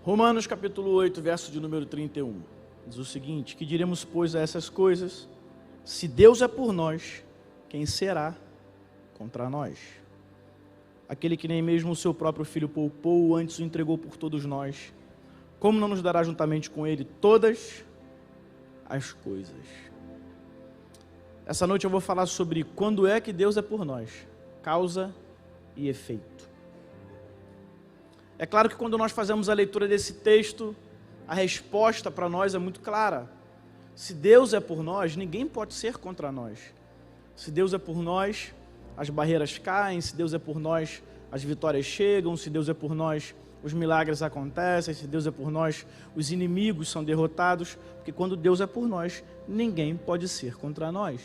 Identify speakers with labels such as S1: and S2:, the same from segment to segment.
S1: Romanos capítulo 8, verso de número 31, diz o seguinte: que diremos, pois, a essas coisas? Se Deus é por nós, quem será contra nós? Aquele que nem mesmo o seu próprio Filho poupou, antes o entregou por todos nós, como não nos dará juntamente com Ele todas as coisas? Essa noite eu vou falar sobre quando é que Deus é por nós, causa e efeito. É claro que quando nós fazemos a leitura desse texto, a resposta para nós é muito clara. Se Deus é por nós, ninguém pode ser contra nós. Se Deus é por nós, as barreiras caem. Se Deus é por nós, as vitórias chegam. Se Deus é por nós, os milagres acontecem. Se Deus é por nós, os inimigos são derrotados. Porque quando Deus é por nós, ninguém pode ser contra nós.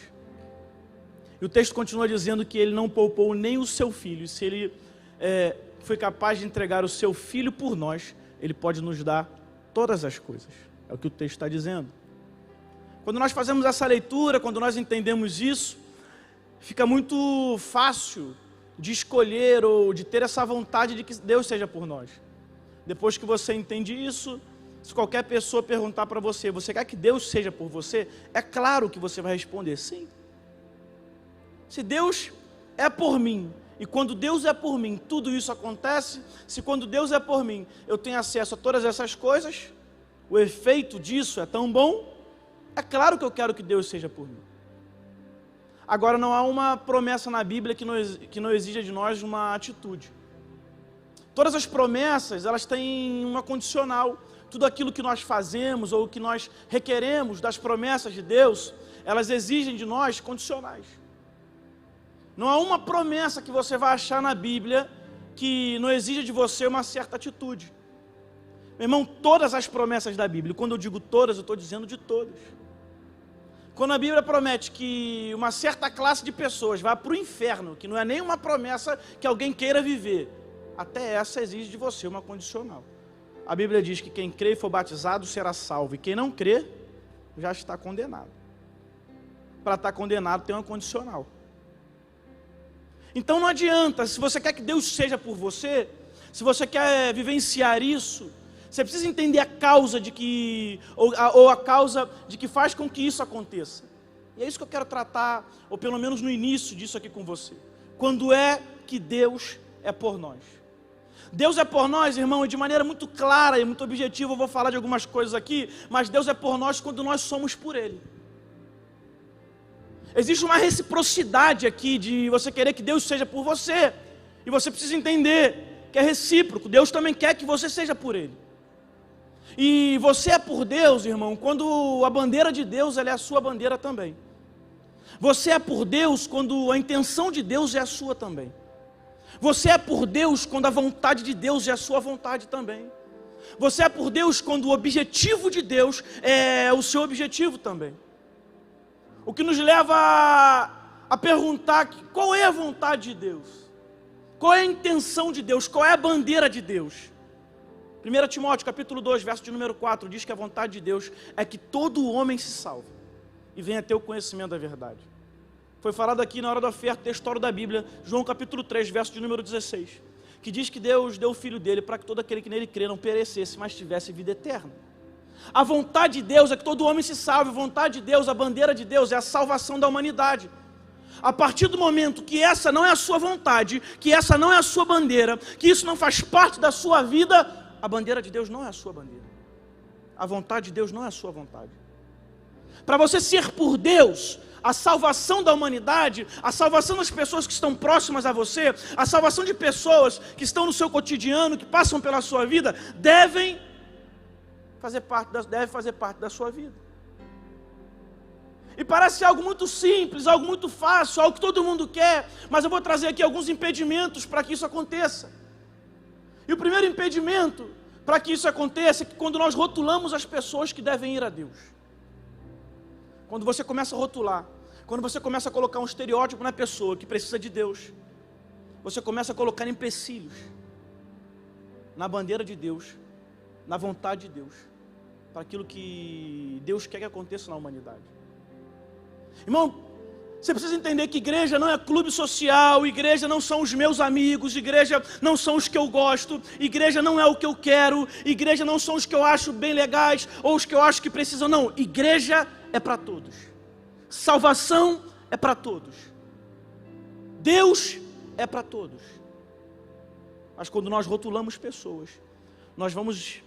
S1: E o texto continua dizendo que Ele não poupou nem o seu Filho. Se Ele foi capaz de entregar o seu Filho por nós, Ele pode nos dar todas as coisas. É o que o texto está dizendo. Quando nós fazemos essa leitura, quando nós entendemos isso, fica muito fácil de escolher ou de ter essa vontade de que Deus seja por nós. Depois que você entende isso, se qualquer pessoa perguntar para você, você quer que Deus seja por você? É claro que você vai responder sim. Se Deus é por mim, e quando Deus é por mim, tudo isso acontece. Se quando Deus é por mim, eu tenho acesso a todas essas coisas, o efeito disso é tão bom, é claro que eu quero que Deus seja por mim. Agora, não há uma promessa na Bíblia que não exija de nós uma atitude. Todas as promessas, elas têm uma condicional. Tudo aquilo que nós fazemos ou que nós requeremos das promessas de Deus, elas exigem de nós condicionais. Não há uma promessa que você vai achar na Bíblia que não exija de você uma certa atitude. Meu irmão, todas as promessas da Bíblia, quando eu digo todas, eu estou dizendo de todas. Quando a Bíblia promete que uma certa classe de pessoas vai para o inferno, que não é nem uma promessa que alguém queira viver, até essa exige de você uma condicional. A Bíblia diz que quem crê e for batizado será salvo, e quem não crê já está condenado. Para estar condenado tem uma condicional. Então não adianta, se você quer que Deus seja por você, se você quer vivenciar isso, você precisa entender a causa de que, ou a causa de que faz com que isso aconteça. E é isso que eu quero tratar, ou pelo menos no início disso aqui com você. Quando é que Deus é por nós? Deus é por nós, irmão, e de maneira muito clara e muito objetiva, eu vou falar de algumas coisas aqui, mas Deus é por nós quando nós somos por Ele. Existe uma reciprocidade aqui de você querer que Deus seja por você. E você precisa entender que é recíproco. Deus também quer que você seja por Ele. E você é por Deus, irmão, quando a bandeira de Deus ela é a sua bandeira também. Você é por Deus quando a intenção de Deus é a sua também. Você é por Deus quando a vontade de Deus é a sua vontade também. Você é por Deus quando o objetivo de Deus é o seu objetivo também. O que nos leva a perguntar qual é a vontade de Deus? Qual é a intenção de Deus? Qual é a bandeira de Deus? 1 Timóteo capítulo 2, verso de número 4, diz que a vontade de Deus é que todo homem se salve e venha ter o conhecimento da verdade. Foi falado aqui na hora da oferta, textual da Bíblia, João capítulo 3, verso de número 16, que diz que Deus deu o Filho dele para que todo aquele que nele crê não perecesse, mas tivesse vida eterna. A vontade de Deus é que todo homem se salve. A vontade de Deus, a bandeira de Deus é a salvação da humanidade. A partir do momento que essa não é a sua vontade, que essa não é a sua bandeira, que isso não faz parte da sua vida, a bandeira de Deus não é a sua bandeira. A vontade de Deus não é a sua vontade. Para você ser por Deus, a salvação da humanidade, a salvação das pessoas que estão próximas a você, a salvação de pessoas que estão no seu cotidiano, que passam pela sua vida, deve fazer parte da sua vida. E parece algo muito simples, algo muito fácil, algo que todo mundo quer, mas eu vou trazer aqui alguns impedimentos para que isso aconteça. E o primeiro impedimento para que isso aconteça é que quando nós rotulamos as pessoas que devem ir a Deus. Quando você começa a rotular, quando você começa a colocar um estereótipo na pessoa que precisa de Deus, você começa a colocar empecilhos na bandeira de Deus, na vontade de Deus, para aquilo que Deus quer que aconteça na humanidade. Irmão, Você precisa entender que igreja não é clube social, igreja não são os meus amigos, igreja não são os que eu gosto, igreja não é o que eu quero, igreja não são os que eu acho bem legais, ou os que eu acho que precisam, não. Igreja é para todos. Salvação é para todos. Deus é para todos. Mas quando nós rotulamos pessoas, nós vamos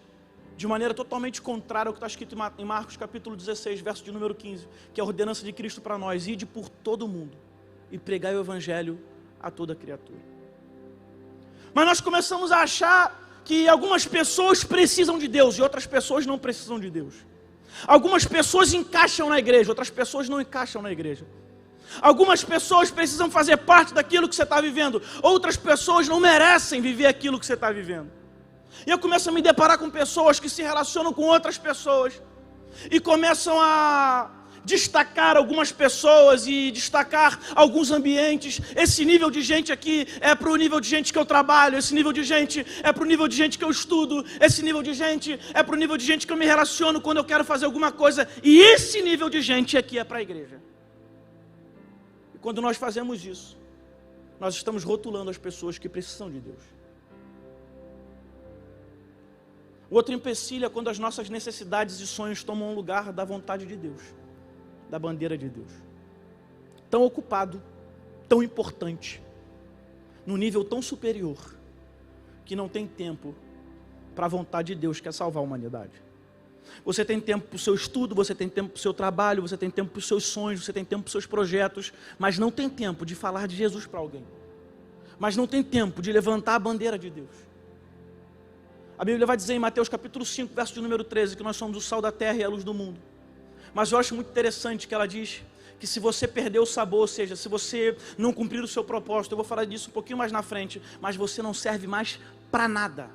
S1: de maneira totalmente contrária ao que está escrito em Marcos capítulo 16, verso de número 15, que é a ordenança de Cristo para nós: ide por todo mundo e pregai o evangelho a toda criatura. Mas nós começamos a achar que algumas pessoas precisam de Deus e outras pessoas não precisam de Deus. Algumas pessoas encaixam na igreja, outras pessoas não encaixam na igreja. Algumas pessoas precisam fazer parte daquilo que você está vivendo, outras pessoas não merecem viver aquilo que você está vivendo. E eu começo a me deparar com pessoas que se relacionam com outras pessoas e começam a destacar algumas pessoas e destacar alguns ambientes. Esse nível de gente aqui é para o nível de gente que eu trabalho, esse nível de gente é para o nível de gente que eu estudo, esse nível de gente é para o nível de gente que eu me relaciono quando eu quero fazer alguma coisa, e esse nível de gente aqui é para a igreja. E quando nós fazemos isso, nós estamos rotulando as pessoas que precisam de Deus. O outro empecilho é quando as nossas necessidades e sonhos tomam lugar da vontade de Deus, da bandeira de Deus. Tão ocupado, tão importante, num nível tão superior, que não tem tempo para a vontade de Deus, que é salvar a humanidade. Você tem tempo para o seu estudo, você tem tempo para o seu trabalho, você tem tempo para os seus sonhos, você tem tempo para os seus projetos, mas não tem tempo de falar de Jesus para alguém. Mas não tem tempo de levantar a bandeira de Deus. A Bíblia vai dizer em Mateus capítulo 5, verso de número 13, que nós somos o sal da terra e a luz do mundo. Mas eu acho muito interessante que ela diz que se você perder o sabor, ou seja, se você não cumprir o seu propósito, eu vou falar disso um pouquinho mais na frente, mas você não serve mais para nada,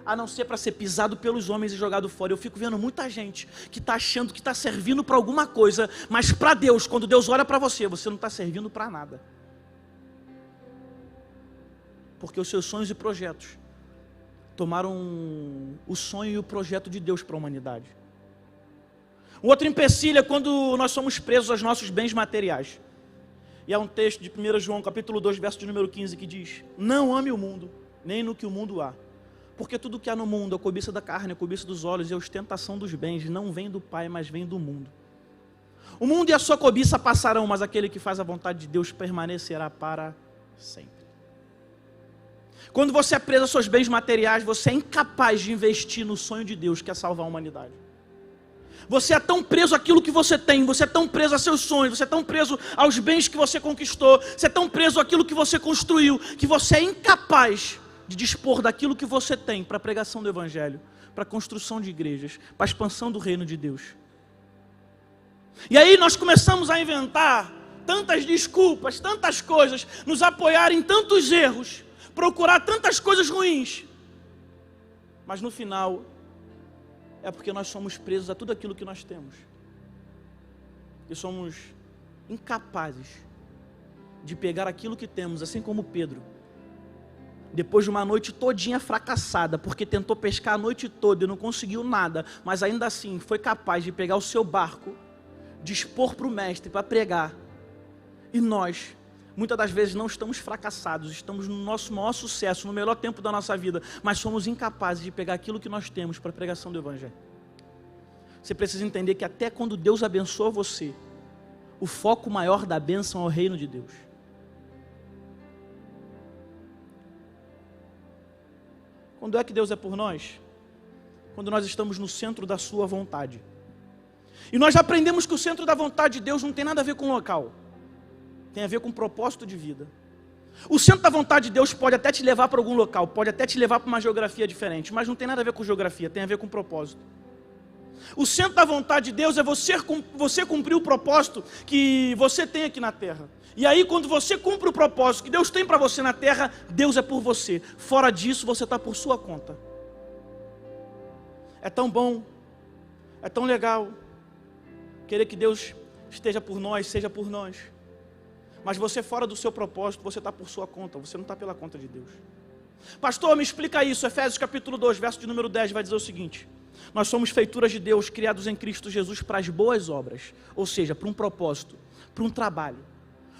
S1: a não ser para ser pisado pelos homens e jogado fora. Eu fico vendo muita gente que está achando que está servindo para alguma coisa, mas para Deus, quando Deus olha para você, você não está servindo para nada. Porque os seus sonhos e projetos tomaram o sonho e o projeto de Deus para a humanidade. Um outro empecilho é quando nós somos presos aos nossos bens materiais. E há um texto de 1 João capítulo 2, verso de número 15, que diz: não ame o mundo, nem no que o mundo há. Porque tudo que há no mundo, a cobiça da carne, a cobiça dos olhos e a ostentação dos bens, não vem do Pai, mas vem do mundo. O mundo e a sua cobiça passarão, mas aquele que faz a vontade de Deus permanecerá para sempre. Quando você é preso aos seus bens materiais, você é incapaz de investir no sonho de Deus, que é salvar a humanidade. Você é tão preso àquilo que você tem, você é tão preso a seus sonhos, você é tão preso aos bens que você conquistou, você é tão preso àquilo que você construiu, que você é incapaz de dispor daquilo que você tem para a pregação do Evangelho, para a construção de igrejas, para a expansão do reino de Deus. E aí nós começamos a inventar tantas desculpas, tantas coisas, nos apoiar em tantos erros, procurar tantas coisas ruins, mas no final é porque nós somos presos a tudo aquilo que nós temos e somos incapazes de pegar aquilo que temos, assim como Pedro, depois de uma noite todinha fracassada, porque tentou pescar a noite toda e não conseguiu nada, mas ainda assim foi capaz de pegar o seu barco, dispor para o mestre para pregar. E nós muitas das vezes não estamos fracassados, estamos no nosso maior sucesso, no melhor tempo da nossa vida, mas somos incapazes de pegar aquilo que nós temos para a pregação do Evangelho. Você precisa entender que até quando Deus abençoa você, o foco maior da bênção é o reino de Deus. Quando é que Deus é por nós? Quando nós estamos no centro da sua vontade. E nós já aprendemos que o centro da vontade de Deus não tem nada a ver com o local. Tem a ver com o propósito de vida. O centro da vontade de Deus pode até te levar para algum local, pode até te levar para uma geografia diferente, mas não tem nada a ver com geografia, tem a ver com propósito. O centro da vontade de Deus é você cumprir o propósito que você tem aqui na terra. E aí quando você cumpre o propósito que Deus tem para você na terra, Deus é por você. Fora disso, você está por sua conta. É tão bom, é tão legal querer que Deus esteja por nós, seja por nós. Mas você fora do seu propósito, você está por sua conta, você não está pela conta de Deus. Pastor, me explica isso. Efésios capítulo 2, verso de número 10 vai dizer o seguinte: nós somos feituras de Deus, criados em Cristo Jesus para as boas obras, ou seja, para um propósito, para um trabalho,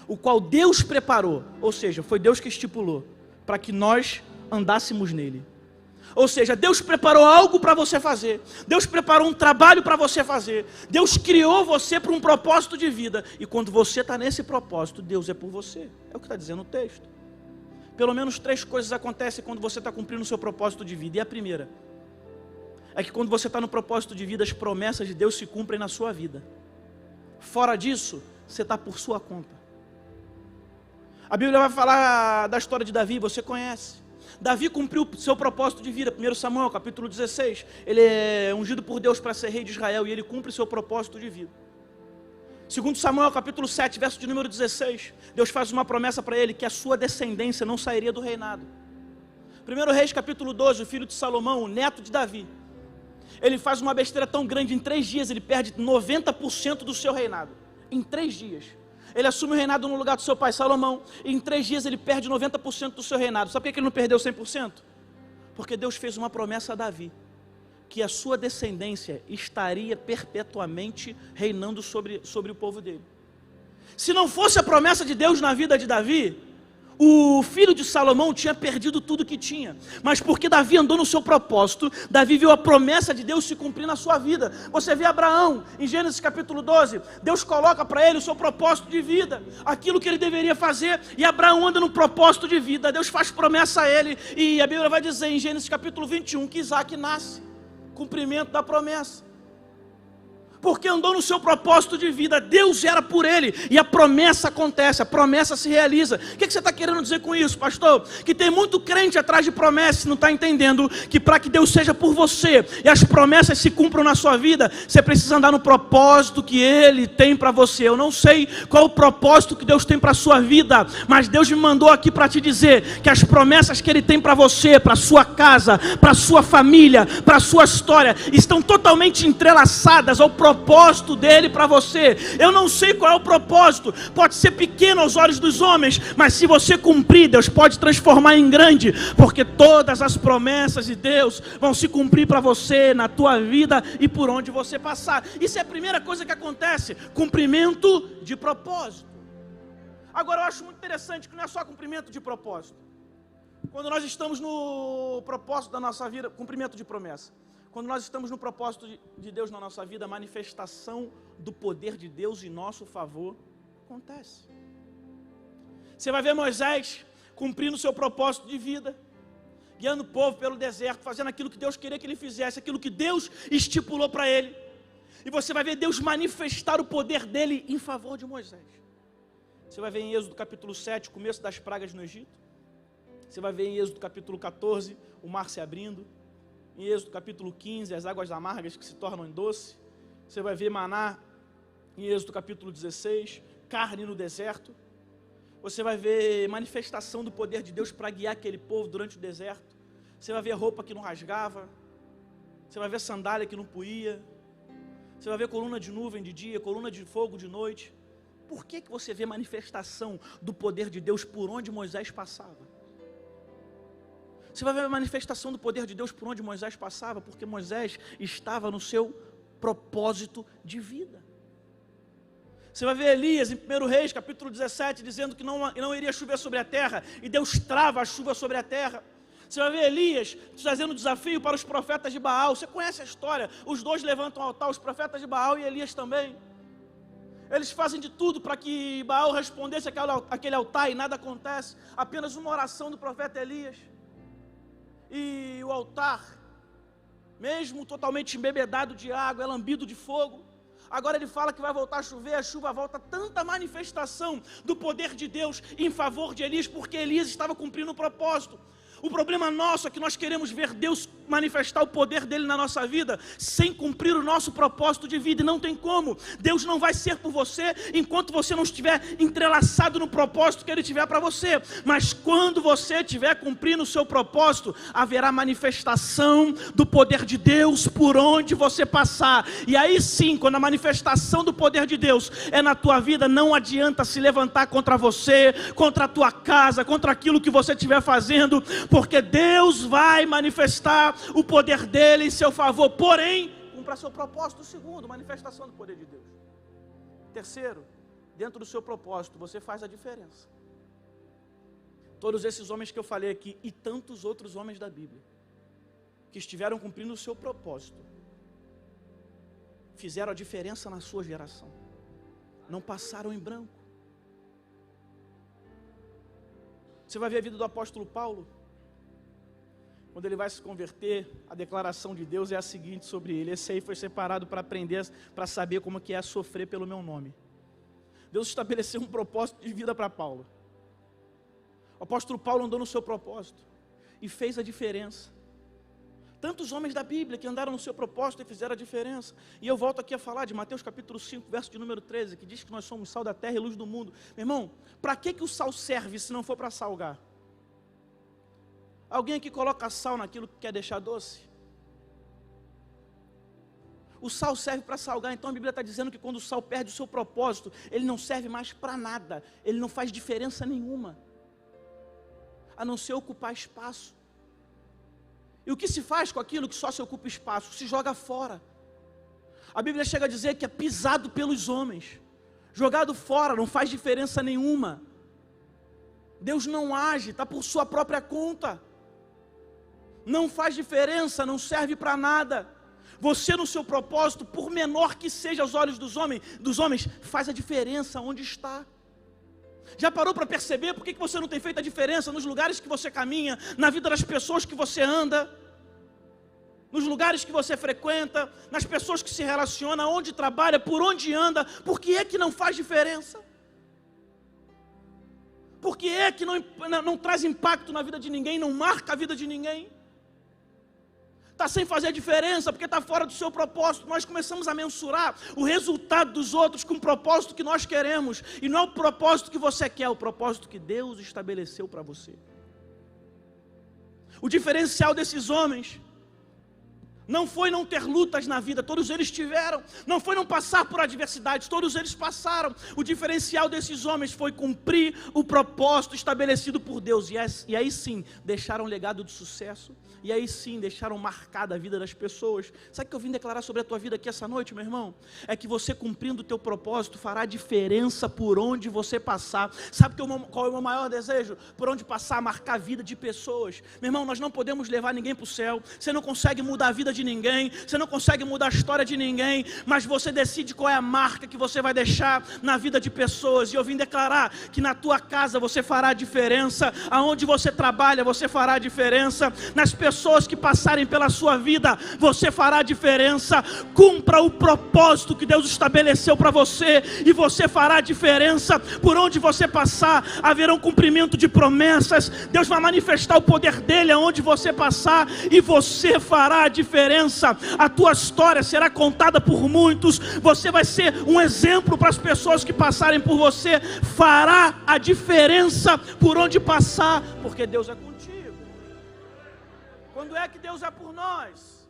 S1: o qual Deus preparou, ou seja, foi Deus que estipulou, para que nós andássemos nele. Ou seja, Deus preparou algo para você fazer, Deus preparou um trabalho para você fazer, Deus criou você para um propósito de vida, e quando você está nesse propósito, Deus é por você, é o que está dizendo o texto. Pelo menos 3 coisas acontecem quando você está cumprindo o seu propósito de vida, e a primeira é que quando você está no propósito de vida, as promessas de Deus se cumprem na sua vida. Fora disso, você está por sua conta. A Bíblia vai falar da história de Davi, você conhece. Davi cumpriu o seu propósito de vida, 1 Samuel, capítulo 16. Ele é ungido por Deus para ser rei de Israel, e ele cumpre o seu propósito de vida. 2 Samuel, capítulo 7, verso de número 16. Deus faz uma promessa para ele, que a sua descendência não sairia do reinado. 1 Reis, capítulo 12, o filho de Salomão, o neto de Davi. Ele faz uma besteira tão grande, em 3 dias ele perde 90% do seu reinado. Em 3 dias. Ele assume o reinado no lugar do seu pai Salomão, e em 3 dias ele perde 90% do seu reinado. Sabe por que ele não perdeu 100%? Porque Deus fez uma promessa a Davi, que a sua descendência estaria perpetuamente reinando sobre o povo dele. Se não fosse a promessa de Deus na vida de Davi, o filho de Salomão tinha perdido tudo que tinha, mas porque Davi andou no seu propósito, Davi viu a promessa de Deus se cumprir na sua vida. Você vê Abraão, em Gênesis capítulo 12, Deus coloca para ele o seu propósito de vida, aquilo que ele deveria fazer, e Abraão anda no propósito de vida. Deus faz promessa a ele, e a Bíblia vai dizer em Gênesis capítulo 21, que Isaac nasce, cumprimento da promessa. Porque andou no seu propósito de vida, Deus era por ele, e a promessa acontece, a promessa se realiza. O que você está querendo dizer com isso, pastor? Que tem muito crente atrás de promessas, não está entendendo que para que Deus seja por você, e as promessas se cumpram na sua vida, você precisa andar no propósito que Ele tem para você. Eu não sei qual o propósito que Deus tem para a sua vida, mas Deus me mandou aqui para te dizer, que as promessas que Ele tem para você, para a sua casa, para a sua família, para a sua história, estão totalmente entrelaçadas ao propósito dele para você. Eu não sei qual é o propósito, pode ser pequeno aos olhos dos homens, mas se você cumprir, Deus pode transformar em grande, porque todas as promessas de Deus vão se cumprir para você, na tua vida e por onde você passar. Isso é a primeira coisa que acontece, cumprimento de propósito. Agora eu acho muito interessante que não é só cumprimento de propósito. Quando nós estamos no propósito da nossa vida, cumprimento de promessa. Quando nós estamos no propósito de Deus na nossa vida, a manifestação do poder de Deus em nosso favor acontece. Você vai ver Moisés cumprindo o seu propósito de vida, guiando o povo pelo deserto, fazendo aquilo que Deus queria que ele fizesse, aquilo que Deus estipulou para ele. E você vai ver Deus manifestar o poder dele em favor de Moisés. Você vai ver em Êxodo capítulo 7, o começo das pragas no Egito. Você vai ver em Êxodo capítulo 14, o mar se abrindo. Em Êxodo capítulo 15, as águas amargas que se tornam doce. Você vai ver maná em Êxodo capítulo 16, carne no deserto. Você vai ver manifestação do poder de Deus para guiar aquele povo durante o deserto. Você vai ver roupa que não rasgava. Você vai ver sandália que não puía. Você vai ver coluna de nuvem de dia, coluna de fogo de noite. Por que você vê manifestação do poder de Deus por onde Moisés passava? Você vai ver a manifestação do poder de Deus por onde Moisés passava, porque Moisés estava no seu propósito de vida. Você vai ver Elias em 1 Reis, capítulo 17, dizendo que não iria chover sobre a terra, e Deus trava a chuva sobre a terra. Você vai ver Elias trazendo desafio para os profetas de Baal. Você conhece a história, os dois levantam o altar, os profetas de Baal e Elias também. Eles fazem de tudo para que Baal respondesse aquele altar, e nada acontece, apenas uma oração do profeta Elias. E o altar, mesmo totalmente embebedado de água, é lambido de fogo. Agora ele fala que vai voltar a chover, a chuva volta. Tanta manifestação do poder de Deus em favor de Elias, porque Elias estava cumprindo o propósito. O problema nosso é que nós queremos ver Deus manifestar o poder dele na nossa vida sem cumprir o nosso propósito de vida, e não tem como. Deus não vai ser por você enquanto você não estiver entrelaçado no propósito que ele tiver para você. Mas quando você estiver cumprindo o seu propósito, haverá manifestação do poder de Deus por onde você passar. E aí sim, quando a manifestação do poder de Deus é na tua vida, não adianta se levantar contra você, contra a tua casa, contra aquilo que você estiver fazendo, porque Deus vai manifestar o poder dele em seu favor. Porém, cumpra seu propósito. Segundo, manifestação do poder de Deus. Terceiro, dentro do seu propósito, você faz a diferença. Todos esses homens que eu falei aqui e tantos outros homens da Bíblia, que estiveram cumprindo o seu propósito, fizeram a diferença na sua geração. Não passaram em branco. Você vai ver a vida do apóstolo Paulo. Quando ele vai se converter, a declaração de Deus é a seguinte sobre ele: esse aí foi separado para aprender, para saber como que é sofrer pelo meu nome. Deus estabeleceu um propósito de vida para Paulo. O apóstolo Paulo andou no seu propósito e fez a diferença. Tantos homens da Bíblia que andaram no seu propósito e fizeram a diferença. E eu volto aqui a falar de Mateus capítulo 5, verso de número 13, que diz que nós somos sal da terra e luz do mundo. Meu irmão, para que o sal serve se não for para salgar? Alguém aqui coloca sal naquilo que quer deixar doce? O sal serve para salgar, então a Bíblia está dizendo que quando o sal perde o seu propósito, ele não serve mais para nada, ele não faz diferença nenhuma, a não ser ocupar espaço. E o que se faz com aquilo que só se ocupa espaço? Se joga fora. A Bíblia chega a dizer que é pisado pelos homens, jogado fora, não faz diferença nenhuma. Deus não age, está por sua própria conta. Não faz diferença, não serve para nada. Você no seu propósito, por menor que seja aos olhos dos homens, faz a diferença onde está. Já parou para perceber por que você não tem feito a diferença nos lugares que você caminha, na vida das pessoas que você anda, nos lugares que você frequenta, nas pessoas que se relaciona, onde trabalha, por onde anda? Por que é que não faz diferença? Por que é que não traz impacto na vida de ninguém, não marca a vida de ninguém? Está sem fazer diferença porque está fora do seu propósito. Nós começamos a mensurar o resultado dos outros com o propósito que nós queremos, e não é o propósito que você quer, é o propósito que Deus estabeleceu para você. O diferencial desses homens não foi não ter lutas na vida, todos eles tiveram. Não foi não passar por adversidades, todos eles passaram. O diferencial desses homens foi cumprir o propósito estabelecido por Deus. E aí sim, deixaram um legado de sucesso. E aí sim, deixaram marcada a vida das pessoas. Sabe o que eu vim declarar sobre a tua vida aqui essa noite, meu irmão? É que você cumprindo o teu propósito fará diferença por onde você passar. Sabe qual é o meu maior desejo? Por onde passar, marcar a vida de pessoas. Meu irmão, nós não podemos levar ninguém para o céu. Você não consegue mudar a vida de ninguém, você não consegue mudar a história de ninguém, mas você decide qual é a marca que você vai deixar na vida de pessoas. E eu vim declarar que na tua casa você fará a diferença, aonde você trabalha você fará a diferença, nas pessoas que passarem pela sua vida você fará a diferença. Cumpra o propósito que Deus estabeleceu para você e você fará a diferença. Por onde você passar haverá um cumprimento de promessas. Deus vai manifestar o poder dele aonde você passar e você fará a diferença. A tua história será contada por muitos. Você vai ser um exemplo para as pessoas que passarem por você. Fará a diferença por onde passar, porque Deus é contigo. Quando é que Deus é por nós?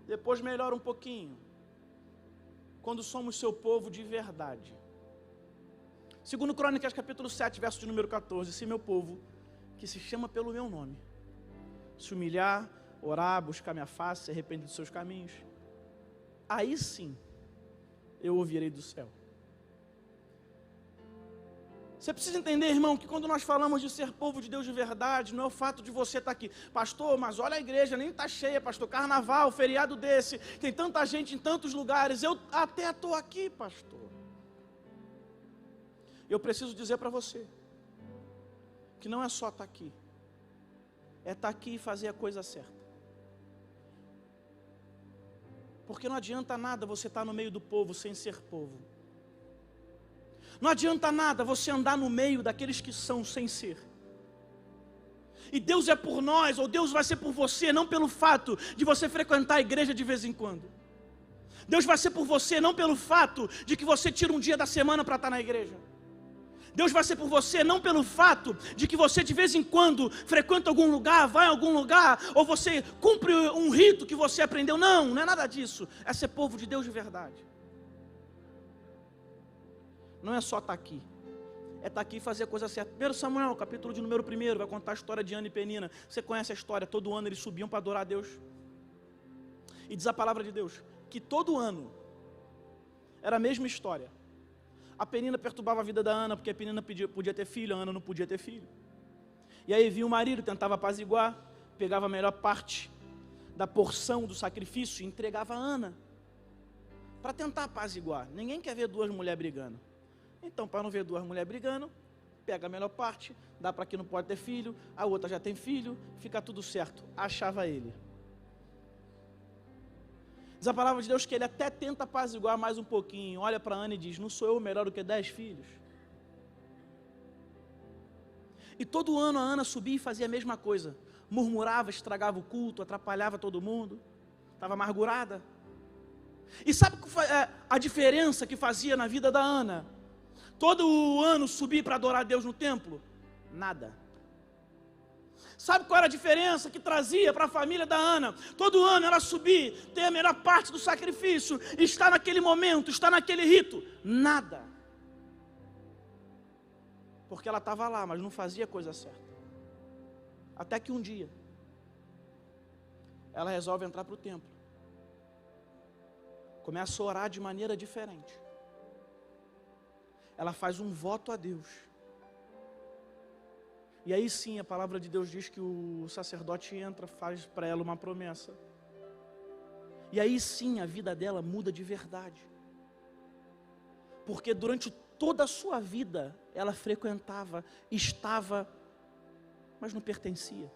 S1: Depois melhora um pouquinho. Quando somos seu povo de verdade. Segundo Crônicas capítulo 7, verso de número 14. Se meu povo, que se chama pelo meu nome, se humilhar, orar, buscar minha face, se arrepender dos seus caminhos, aí sim eu ouvirei do céu. Você precisa entender, irmão, que quando nós falamos de ser povo de Deus de verdade, não é o fato de você estar aqui, pastor, mas olha a igreja, nem está cheia, pastor, carnaval, feriado desse, tem tanta gente em tantos lugares, eu até estou aqui, pastor. Eu preciso dizer para você, que não é só estar aqui, é estar aqui e fazer a coisa certa. Porque não adianta nada você estar no meio do povo sem ser povo. Não adianta nada você andar no meio daqueles que são sem ser. E Deus é por nós, ou Deus vai ser por você, não pelo fato de você frequentar a igreja de vez em quando. Deus vai ser por você, não pelo fato de que você tira um dia da semana para estar na igreja. Deus vai ser por você, não pelo fato de que você de vez em quando frequenta algum lugar, vai a algum lugar, ou você cumpre um rito que você aprendeu. Não, não é nada disso. É ser povo de Deus de verdade. Não é só estar aqui. É estar aqui e fazer a coisa certa. 1 Samuel, capítulo de número 1, vai contar a história de Ana e Penina. Você conhece a história, todo ano eles subiam para adorar a Deus. E diz a palavra de Deus, que todo ano era a mesma história. A Penina perturbava a vida da Ana, porque a Penina podia ter filho, a Ana não podia ter filho. E aí vinha o marido, tentava apaziguar, pegava a melhor parte da porção do sacrifício e entregava a Ana, para tentar apaziguar. Ninguém quer ver duas mulheres brigando. Então, para não ver duas mulheres brigando, pega a melhor parte, dá para quem não pode ter filho, a outra já tem filho, fica tudo certo. Achava ele. Diz a palavra de Deus que ele até tenta apaziguar mais um pouquinho. Olha para Ana e diz: não sou eu melhor do que 10 filhos? E todo ano a Ana subia e fazia a mesma coisa. Murmurava, estragava o culto, atrapalhava todo mundo. Estava amargurada. E sabe a diferença que fazia na vida da Ana? Todo ano subir para adorar a Deus no templo? Nada. Sabe qual era a diferença que trazia para a família da Ana? Todo ano ela subir, ter a melhor parte do sacrifício, estar naquele momento, estar naquele rito? Nada. Porque ela estava lá, mas não fazia a coisa certa. Até que um dia, ela resolve entrar para o templo. Começa a orar de maneira diferente. Ela faz um voto a Deus. E aí sim, a palavra de Deus diz que o sacerdote entra, faz para ela uma promessa. E aí sim, a vida dela muda de verdade. Porque durante toda a sua vida, ela frequentava, estava, mas não pertencia.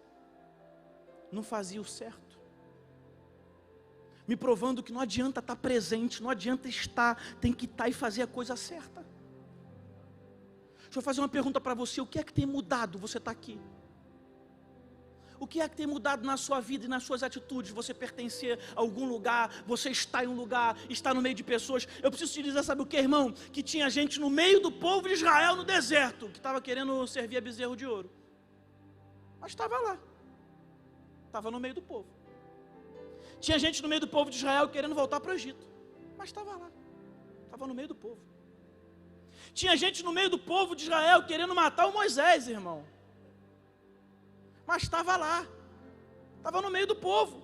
S1: Não fazia o certo. Me provando que não adianta estar presente, não adianta estar, tem que estar e fazer a coisa certa. Deixa eu fazer uma pergunta para você: o que é que tem mudado você estar aqui? O que é que tem mudado na sua vida e nas suas atitudes? Você pertencer a algum lugar, você está em um lugar, está no meio de pessoas. Eu preciso te dizer, sabe o que, irmão? Que tinha gente no meio do povo de Israel no deserto, que estava querendo servir a bezerro de ouro. Mas estava lá, estava no meio do povo. Tinha gente no meio do povo de Israel querendo voltar para o Egito, mas estava lá, estava no meio do povo. Tinha gente no meio do povo de Israel querendo matar o Moisés, irmão, mas estava lá, estava no meio do povo.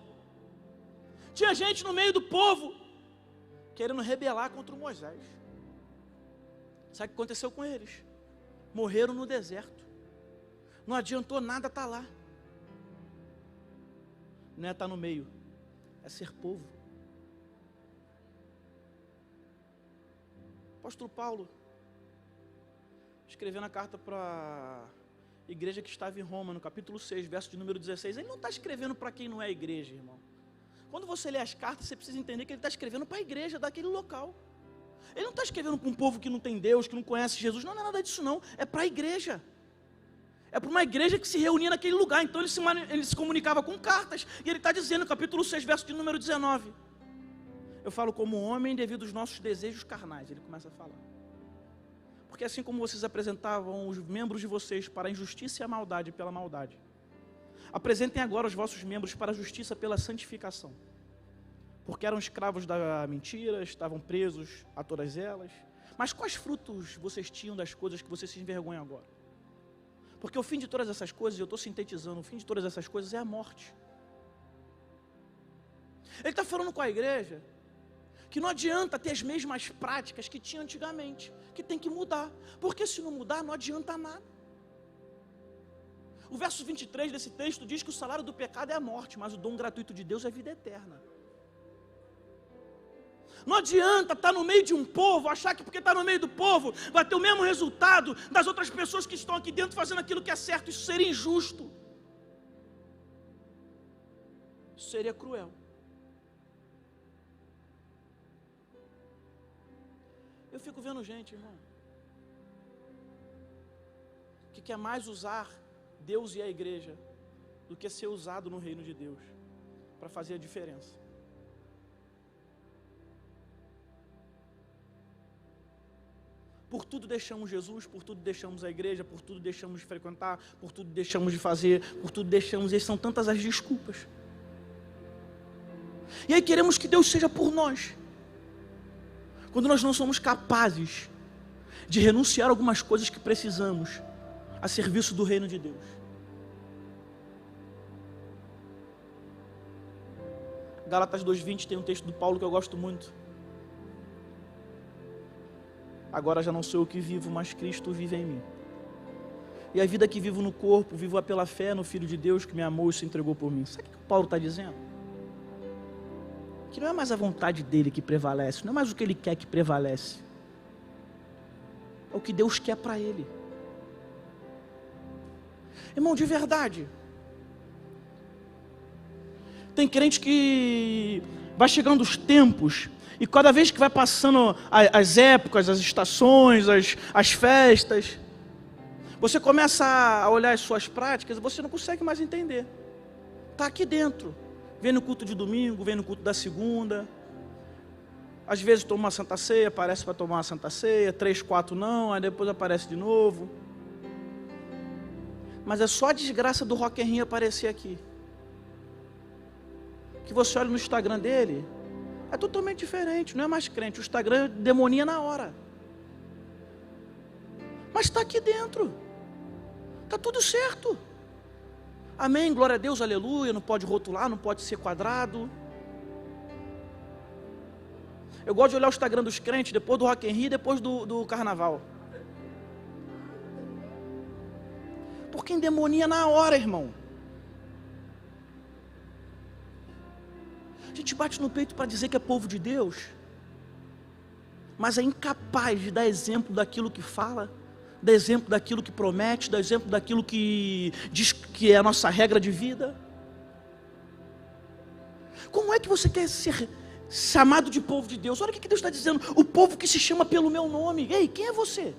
S1: Tinha gente no meio do povo querendo rebelar contra o Moisés. Sabe o que aconteceu com eles? Morreram no deserto. Não adiantou nada estar lá. Não é estar no meio, é ser povo. Apóstolo Paulo, escrevendo a carta para a igreja que estava em Roma, no capítulo 6, verso de número 16, ele não está escrevendo para quem não é igreja, irmão. Quando você lê as cartas, você precisa entender que ele está escrevendo para a igreja daquele local. Ele não está escrevendo para um povo que não tem Deus, que não conhece Jesus, não é nada disso não, é para a igreja. É para uma igreja que se reunia naquele lugar. Então ele se comunicava com cartas. E ele está dizendo no capítulo 6, verso de número 19: eu falo como homem devido aos nossos desejos carnais. Ele começa a falar. Porque assim como vocês apresentavam os membros de vocês para a injustiça e a maldade pela maldade, apresentem agora os vossos membros para a justiça pela santificação. Porque eram escravos da mentira, estavam presos a todas elas. Mas quais frutos vocês tinham das coisas que vocês se envergonham agora? Porque o fim de todas essas coisas, eu estou sintetizando, o fim de todas essas coisas é a morte. Ele está falando com a igreja que não adianta ter as mesmas práticas que tinha antigamente, que tem que mudar, porque se não mudar não adianta nada. O verso 23 desse texto diz que o salário do pecado é a morte, mas o dom gratuito de Deus é a vida eterna. Não adianta estar no meio de um povo, achar que porque está no meio do povo vai ter o mesmo resultado das outras pessoas que estão aqui dentro fazendo aquilo que é certo. Isso seria injusto. Isso seria cruel. Eu fico vendo gente, irmão, que quer mais usar Deus e a igreja do que ser usado no reino de Deus para fazer a diferença. Por tudo deixamos Jesus, por tudo deixamos a igreja, por tudo deixamos de frequentar, por tudo deixamos de fazer, por tudo deixamos, e são tantas as desculpas. E aí queremos que Deus seja por nós, quando nós não somos capazes de renunciar a algumas coisas que precisamos a serviço do reino de Deus. Gálatas 2:20 tem um texto do Paulo que eu gosto muito. agora já não sou eu que vivo, mas Cristo vive em mim. E a vida que vivo no corpo, vivo-a pela fé no Filho de Deus que me amou e se entregou por mim. Sabe o que Paulo está dizendo? Que não é mais a vontade dele que prevalece, não é mais o que ele quer que prevalece. É o que Deus quer para ele. Irmão, de verdade. Tem crente que vai chegando os tempos, e cada vez que vai passando as épocas, as estações, as festas, você começa a olhar as suas práticas e você não consegue mais entender. Está aqui dentro. Vem no culto de domingo, vem no culto da segunda. Às vezes toma uma Santa Ceia, aparece para tomar uma Santa Ceia, 3, 4 não, aí depois aparece de novo. Mas é só a desgraça do Rock in Rio aparecer aqui. Que você olha no Instagram dele, é totalmente diferente, não é mais crente. O Instagram demonia na hora. Mas está aqui dentro. Está tudo certo. Amém, glória a Deus, aleluia. Não pode rotular, não pode ser quadrado. Eu gosto de olhar o Instagram dos crentes depois do Rock in Rio e depois do carnaval. Porque endemonia na hora, irmão. A gente bate no peito para dizer que é povo de Deus, mas é incapaz de dar exemplo daquilo que fala, dar exemplo daquilo que promete, dar exemplo daquilo que diz que é a nossa regra de vida. Como é que você quer ser chamado de povo de Deus? Olha o que Deus está dizendo: o povo que se chama pelo meu nome. Ei, quem é você?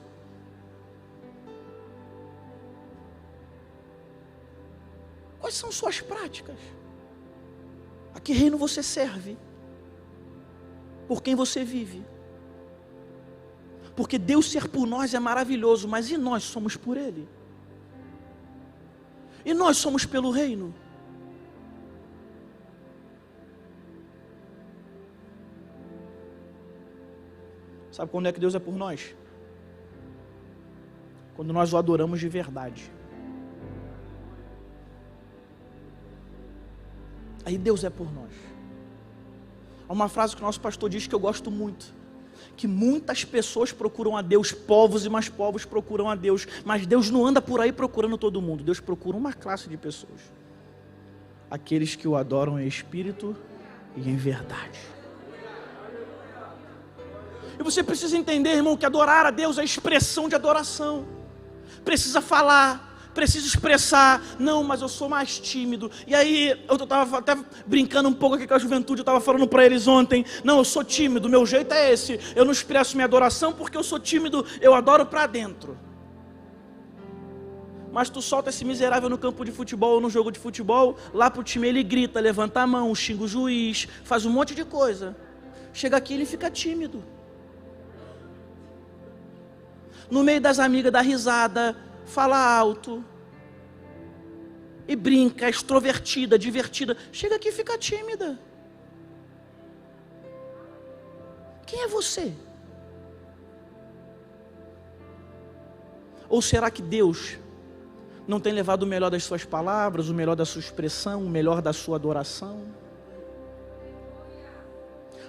S1: Quais são suas práticas? A que reino você serve? Por quem você vive? Porque Deus ser por nós é maravilhoso, mas e nós somos por Ele? E nós somos pelo reino? Sabe quando é que Deus é por nós? Quando nós o adoramos de verdade. Aí Deus é por nós. Há uma frase que o nosso pastor diz que eu gosto muito: que muitas pessoas procuram a Deus, povos e mais povos procuram a Deus, mas Deus não anda por aí procurando todo mundo. Deus procura uma classe de pessoas: aqueles que o adoram em espírito e em verdade. E você precisa entender, irmão, que adorar a Deus é expressão de adoração. Precisa falar, precisa expressar. Não, mas eu sou mais tímido. E aí, eu estava até brincando um pouco aqui com a juventude, eu estava falando para eles ontem: não, eu sou tímido, meu jeito é esse. Eu não expresso minha adoração porque eu sou tímido, eu adoro para dentro. Mas tu solta esse miserável no campo de futebol ou no jogo de futebol, lá pro time ele grita, levanta a mão, xinga o juiz, faz um monte de coisa. Chega aqui, ele fica tímido. No meio das amigas dá risada, fala alto e brinca, é extrovertida, divertida. Chega aqui e fica tímida. Quem é você? Ou será que Deus não tem levado o melhor das suas palavras, o melhor da sua expressão, o melhor da sua adoração?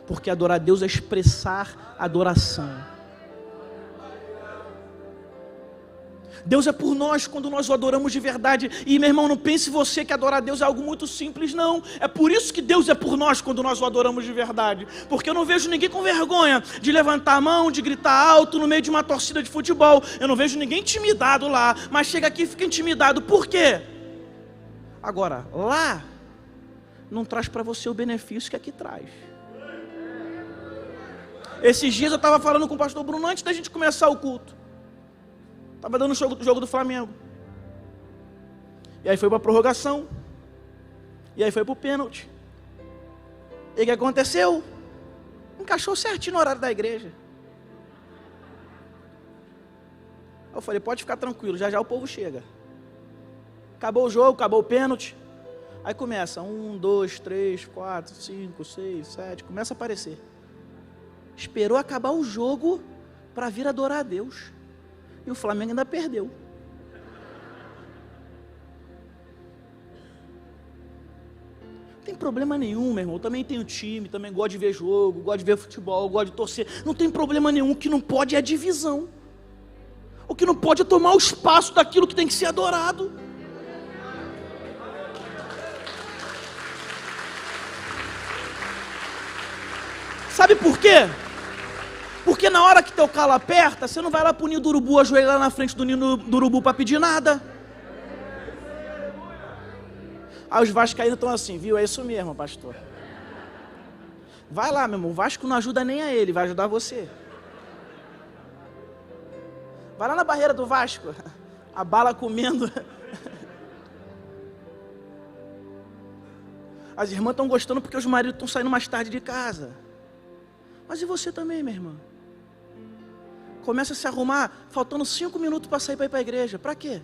S1: Porque adorar a Deus é expressar adoração. Deus é por nós quando nós o adoramos de verdade. E meu irmão, não pense você que adorar a Deus é algo muito simples, não. É por isso que Deus é por nós quando nós o adoramos de verdade. Porque eu não vejo ninguém com vergonha de levantar a mão, de gritar alto no meio de uma torcida de futebol. Eu não vejo ninguém intimidado lá, mas chega aqui e fica intimidado. Por quê? Agora, lá não traz para você o benefício que aqui traz. Esses dias eu estava falando com o pastor Bruno antes da gente começar o culto. Estava dando o jogo do Flamengo. E aí foi para a prorrogação. E aí foi para o pênalti. E o que aconteceu? Encaixou certinho no horário da igreja. Eu falei: pode ficar tranquilo, já já o povo chega. Acabou o jogo, acabou o pênalti. Aí começa 1, 2, 3, 4, 5, 6, 7. Começa a aparecer. Esperou acabar o jogo para vir adorar a Deus. E o Flamengo ainda perdeu. Tem problema nenhum, meu irmão. Eu também tenho time, também gosto de ver jogo, gosto de ver futebol, gosto de torcer. Não tem problema nenhum. O que não pode é a divisão. O que não pode é tomar o espaço daquilo que tem que ser adorado. Sabe por quê? Porque na hora que teu calo aperta, você não vai lá pro ninho do urubu, ajoelhar lá na frente do ninho do urubu para pedir nada. Aí os vascaínos estão assim, viu? É isso mesmo, pastor. Vai lá, meu irmão, o Vasco não ajuda nem a ele, vai ajudar você. Vai lá na barreira do Vasco, a bala comendo. As irmãs estão gostando porque os maridos estão saindo mais tarde de casa. Mas e você também, minha irmã? Começa a se arrumar, faltando 5 minutos para sair para ir para a igreja. Para quê?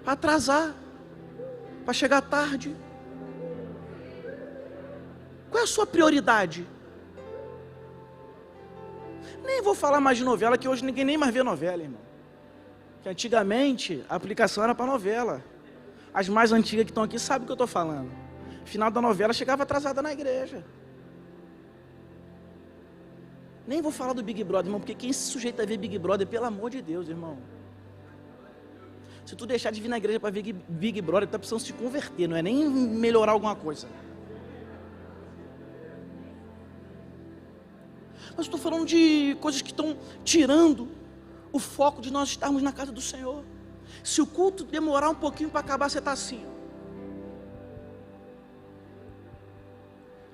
S1: Para atrasar. Para chegar tarde. Qual é a sua prioridade? Nem vou falar mais de novela, que hoje ninguém nem mais vê novela, irmão. Que antigamente a aplicação era para novela. As mais antigas que estão aqui sabem o que eu estou falando. Final da novela chegava atrasada na igreja. Nem vou falar do Big Brother, irmão, porque quem se sujeita a ver Big Brother, pelo amor de Deus, irmão. Se tu deixar de vir na igreja para ver Big Brother, tu tá precisando se converter, não é nem melhorar alguma coisa. Mas estou falando de coisas que estão tirando o foco de nós estarmos na casa do Senhor. Se o culto demorar um pouquinho para acabar, você está assim.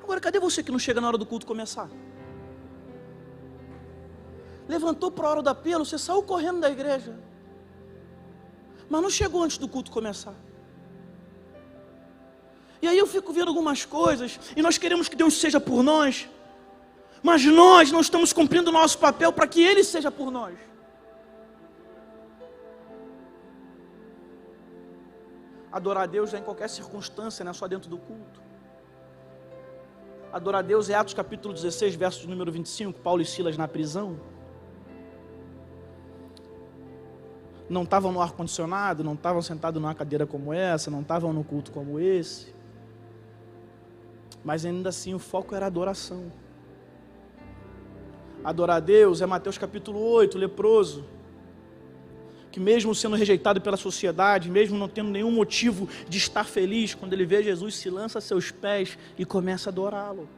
S1: Agora, cadê você que não chega na hora do culto começar? Levantou para a hora do apelo, você saiu correndo da igreja. Mas não chegou antes do culto começar. E aí eu fico vendo algumas coisas, e nós queremos que Deus seja por nós, mas nós não estamos cumprindo o nosso papel para que Ele seja por nós. Adorar a Deus é em qualquer circunstância, não é só dentro do culto. Adorar a Deus é Atos capítulo 16, verso de número 25, Paulo e Silas na prisão. Não estavam no ar-condicionado, não estavam sentados numa cadeira como essa, não estavam no culto como esse. Mas ainda assim o foco era a adoração. Adorar a Deus é Mateus capítulo 8, o leproso, que mesmo sendo rejeitado pela sociedade, mesmo não tendo nenhum motivo de estar feliz, quando ele vê Jesus, se lança a seus pés e começa a adorá-lo.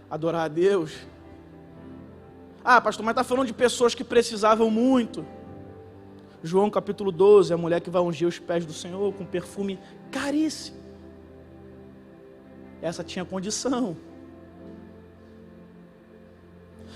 S1: Adorar a Deus. Ah, pastor, mas está falando de pessoas que precisavam muito. João capítulo 12, a mulher que vai ungir os pés do Senhor com perfume caríssimo. Essa tinha condição.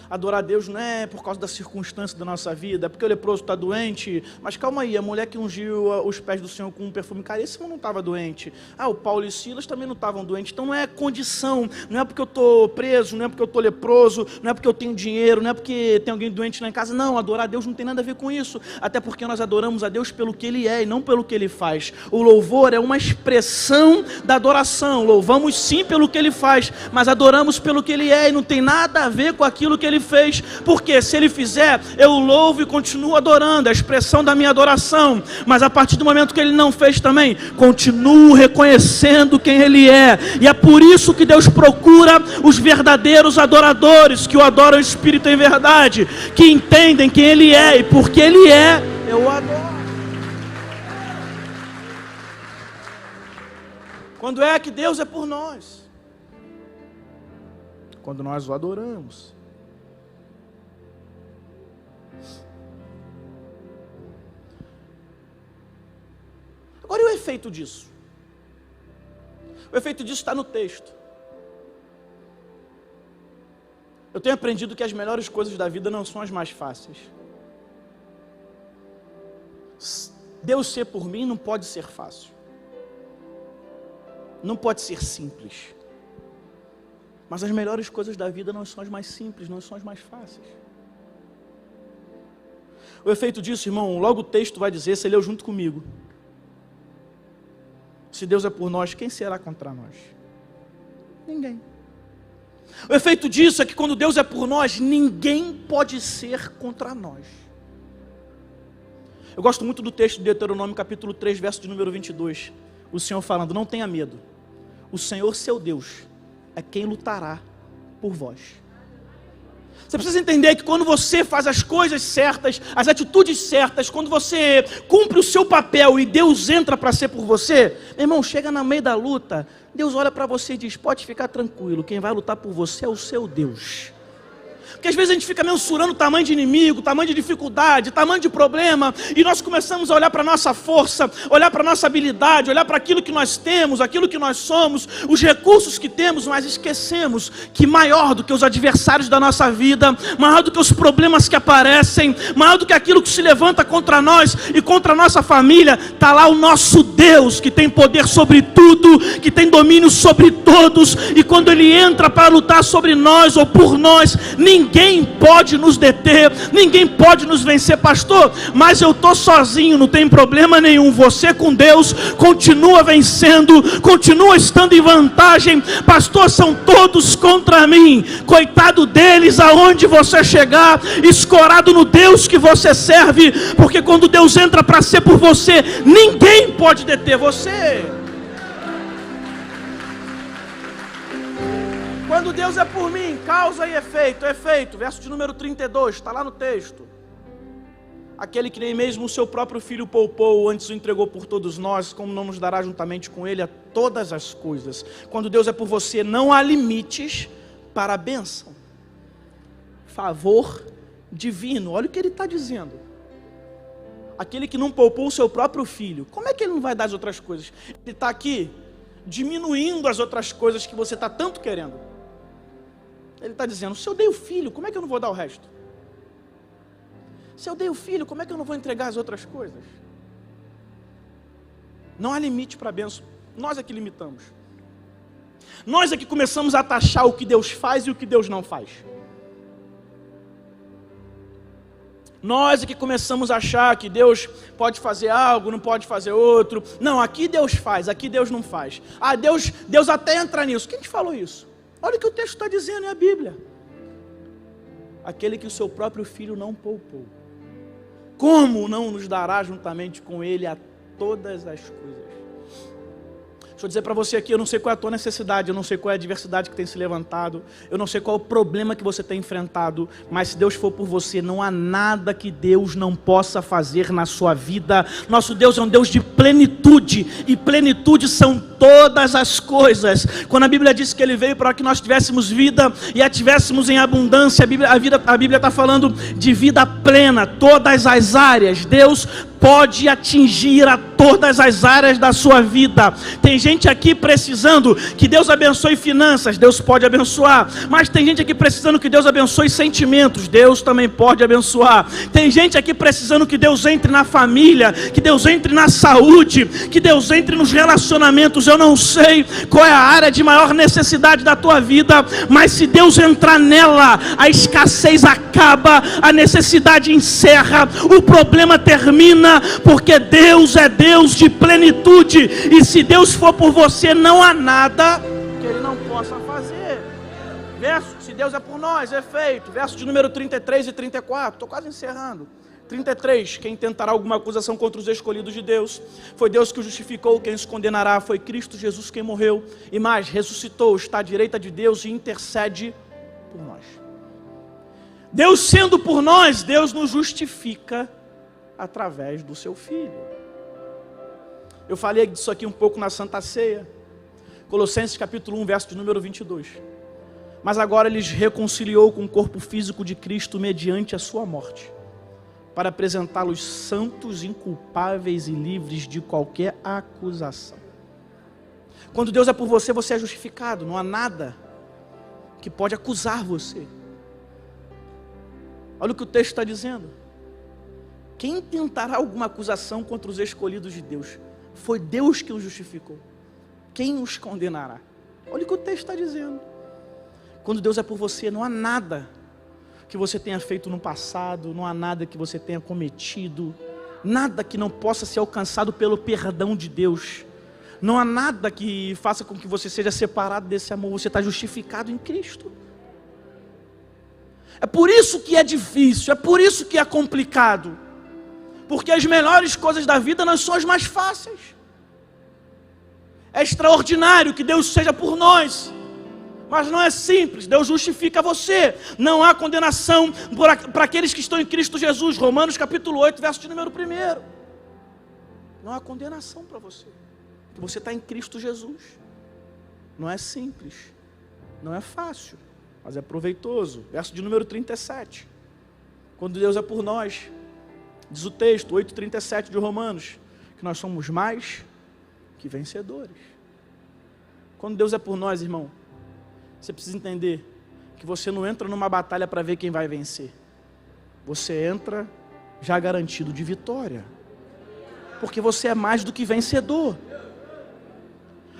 S1: Adorar a Deus não é por causa da circunstância da nossa vida, é porque o leproso está doente, mas calma aí, a mulher que ungiu os pés do Senhor com um perfume caríssimo não estava doente. Ah, o Paulo e Silas também não estavam doentes, então não é condição, não é porque eu estou preso, não é porque eu estou leproso, não é porque eu tenho dinheiro, não é porque tem alguém doente lá em casa, não, adorar a Deus não tem nada a ver com isso, até porque nós adoramos a Deus pelo que Ele é e não pelo que Ele faz. O louvor é uma expressão da adoração, louvamos sim pelo que Ele faz, mas adoramos pelo que Ele é e não tem nada a ver com aquilo que Ele fez, porque se Ele fizer, eu louvo e continuo adorando, é a expressão da minha adoração, mas a partir do momento que Ele não fez também, continuo reconhecendo quem Ele é, e é por isso que Deus procura os verdadeiros adoradores, que o adoram em espírito e em verdade, que entendem quem Ele é, e porque Ele é, eu o adoro. Quando é que Deus é por nós? Quando nós o adoramos. Agora, e o efeito disso? O efeito disso está no texto. Eu tenho aprendido que as melhores coisas da vida não são as mais fáceis. Deus ser por mim não pode ser fácil. Não pode ser simples. Mas as melhores coisas da vida não são as mais simples, não são as mais fáceis. O efeito disso, irmão, logo o texto vai dizer, você leu junto comigo. Se Deus é por nós, quem será contra nós? Ninguém. O efeito disso é que quando Deus é por nós, ninguém pode ser contra nós. Eu gosto muito do texto de Deuteronômio capítulo 3, verso de número 22. o Senhor falando: não tenha medo, o Senhor seu Deus é quem lutará por vós. Você precisa entender que quando você faz as coisas certas, as atitudes certas, quando você cumpre o seu papel e Deus entra para ser por você, meu irmão, chega no meio da luta, Deus olha para você e diz: pode ficar tranquilo, quem vai lutar por você é o seu Deus. Porque às vezes a gente fica mensurando o tamanho de inimigo, o tamanho de dificuldade, o tamanho de problema, e nós começamos a olhar para a nossa força, olhar para a nossa habilidade, olhar para aquilo que nós temos, aquilo que nós somos, os recursos que temos, mas esquecemos que maior do que os adversários da nossa vida, maior do que os problemas que aparecem, maior do que aquilo que se levanta contra nós e contra a nossa família, está lá o nosso Deus, que tem poder sobre tudo, que tem domínio sobre todos, e quando Ele entra para lutar sobre nós ou por nós, ninguém pode nos deter, ninguém pode nos vencer. Pastor, mas eu estou sozinho, não tem problema nenhum, você com Deus continua vencendo, continua estando em vantagem. Pastor, são todos contra mim, coitado deles, aonde você chegar, escorado no Deus que você serve, porque quando Deus entra para ser por você, ninguém pode deter você. Quando Deus é por mim, causa e efeito, verso de número 32, está lá no texto. Aquele que nem mesmo o seu próprio filho poupou, antes o entregou por todos nós, como não nos dará juntamente com ele a todas as coisas. Quando Deus é por você, não há limites para a bênção. Favor divino, olha o que ele está dizendo. Aquele que não poupou o seu próprio filho, como é que ele não vai dar as outras coisas? Ele está aqui diminuindo as outras coisas que você está tanto querendo. Ele está dizendo: se eu dei o filho, como é que eu não vou dar o resto? Se eu dei o filho, como é que eu não vou entregar as outras coisas? Não há limite para a bênção. Nós é que limitamos. Nós é que começamos a taxar o que Deus faz e o que Deus não faz. Nós é que começamos a achar que Deus pode fazer algo, não pode fazer outro. Não, aqui Deus faz, aqui Deus não faz. Ah, Deus até entra nisso. Quem te falou isso? Olha o que o texto está dizendo, é a Bíblia. Aquele que o seu próprio filho não poupou, como não nos dará juntamente com ele a todas as coisas? Deixa eu dizer para você aqui, eu não sei qual é a tua necessidade, eu não sei qual é a adversidade que tem se levantado, eu não sei qual é o problema que você tem enfrentado, mas se Deus for por você, não há nada que Deus não possa fazer na sua vida. Nosso Deus é um Deus de plenitude, e plenitude são todas as coisas. Quando a Bíblia diz que Ele veio para que nós tivéssemos vida e a tivéssemos em abundância, a Bíblia está falando de vida plena, todas as áreas. Deus pode atingir a todas as áreas da sua vida. Tem gente aqui precisando que Deus abençoe finanças, Deus pode abençoar. Mas tem gente aqui precisando que Deus abençoe sentimentos, Deus também pode abençoar. Tem gente aqui precisando que Deus entre na família, que Deus entre na saúde, que Deus entre nos relacionamentos. Eu não sei qual é a área de maior necessidade da tua vida, mas se Deus entrar nela, a escassez acaba, a necessidade encerra, o problema termina, porque Deus é Deus de plenitude, e se Deus for por você, não há nada que Ele não possa fazer. Se Deus é por nós, é feito. Verso de número 33 e 34, estou quase encerrando. 33, quem tentará alguma acusação contra os escolhidos de Deus? Foi Deus que o justificou, quem os condenará? Foi Cristo Jesus quem morreu, e mais, ressuscitou, está à direita de Deus e intercede por nós. Deus sendo por nós, Deus nos justifica através do seu Filho. Eu falei disso aqui um pouco na Santa Ceia, Colossenses capítulo 1, verso de número 22. Mas agora Ele reconciliou com o corpo físico de Cristo mediante a sua morte, para apresentá-los santos, inculpáveis e livres de qualquer acusação. Quando Deus é por você, você é justificado, não há nada que pode acusar você. Olha o que o texto está dizendo. Quem tentará alguma acusação contra os escolhidos de Deus? Foi Deus que os justificou. Quem os condenará? Olha o que o texto está dizendo. Quando Deus é por você, não há nada que você tenha feito no passado, não há nada que você tenha cometido, nada que não possa ser alcançado pelo perdão de Deus. Não há nada que faça com que você seja separado desse amor. Você está justificado em Cristo. É por isso que é difícil, é por isso que é complicado. Porque as melhores coisas da vida não são as mais fáceis. É extraordinário que Deus seja por nós. Mas não é simples, Deus justifica você. Não há condenação para aqueles que estão em Cristo Jesus. Romanos capítulo 8, verso de número 1. Não há condenação para você, porque você está em Cristo Jesus. Não é simples, não é fácil, mas é proveitoso. Verso de número 37. Quando Deus é por nós, diz o texto, 8:37 de Romanos, que nós somos mais que vencedores. Quando Deus é por nós, irmão, você precisa entender que você não entra numa batalha para ver quem vai vencer. Você entra já garantido de vitória. Porque você é mais do que vencedor.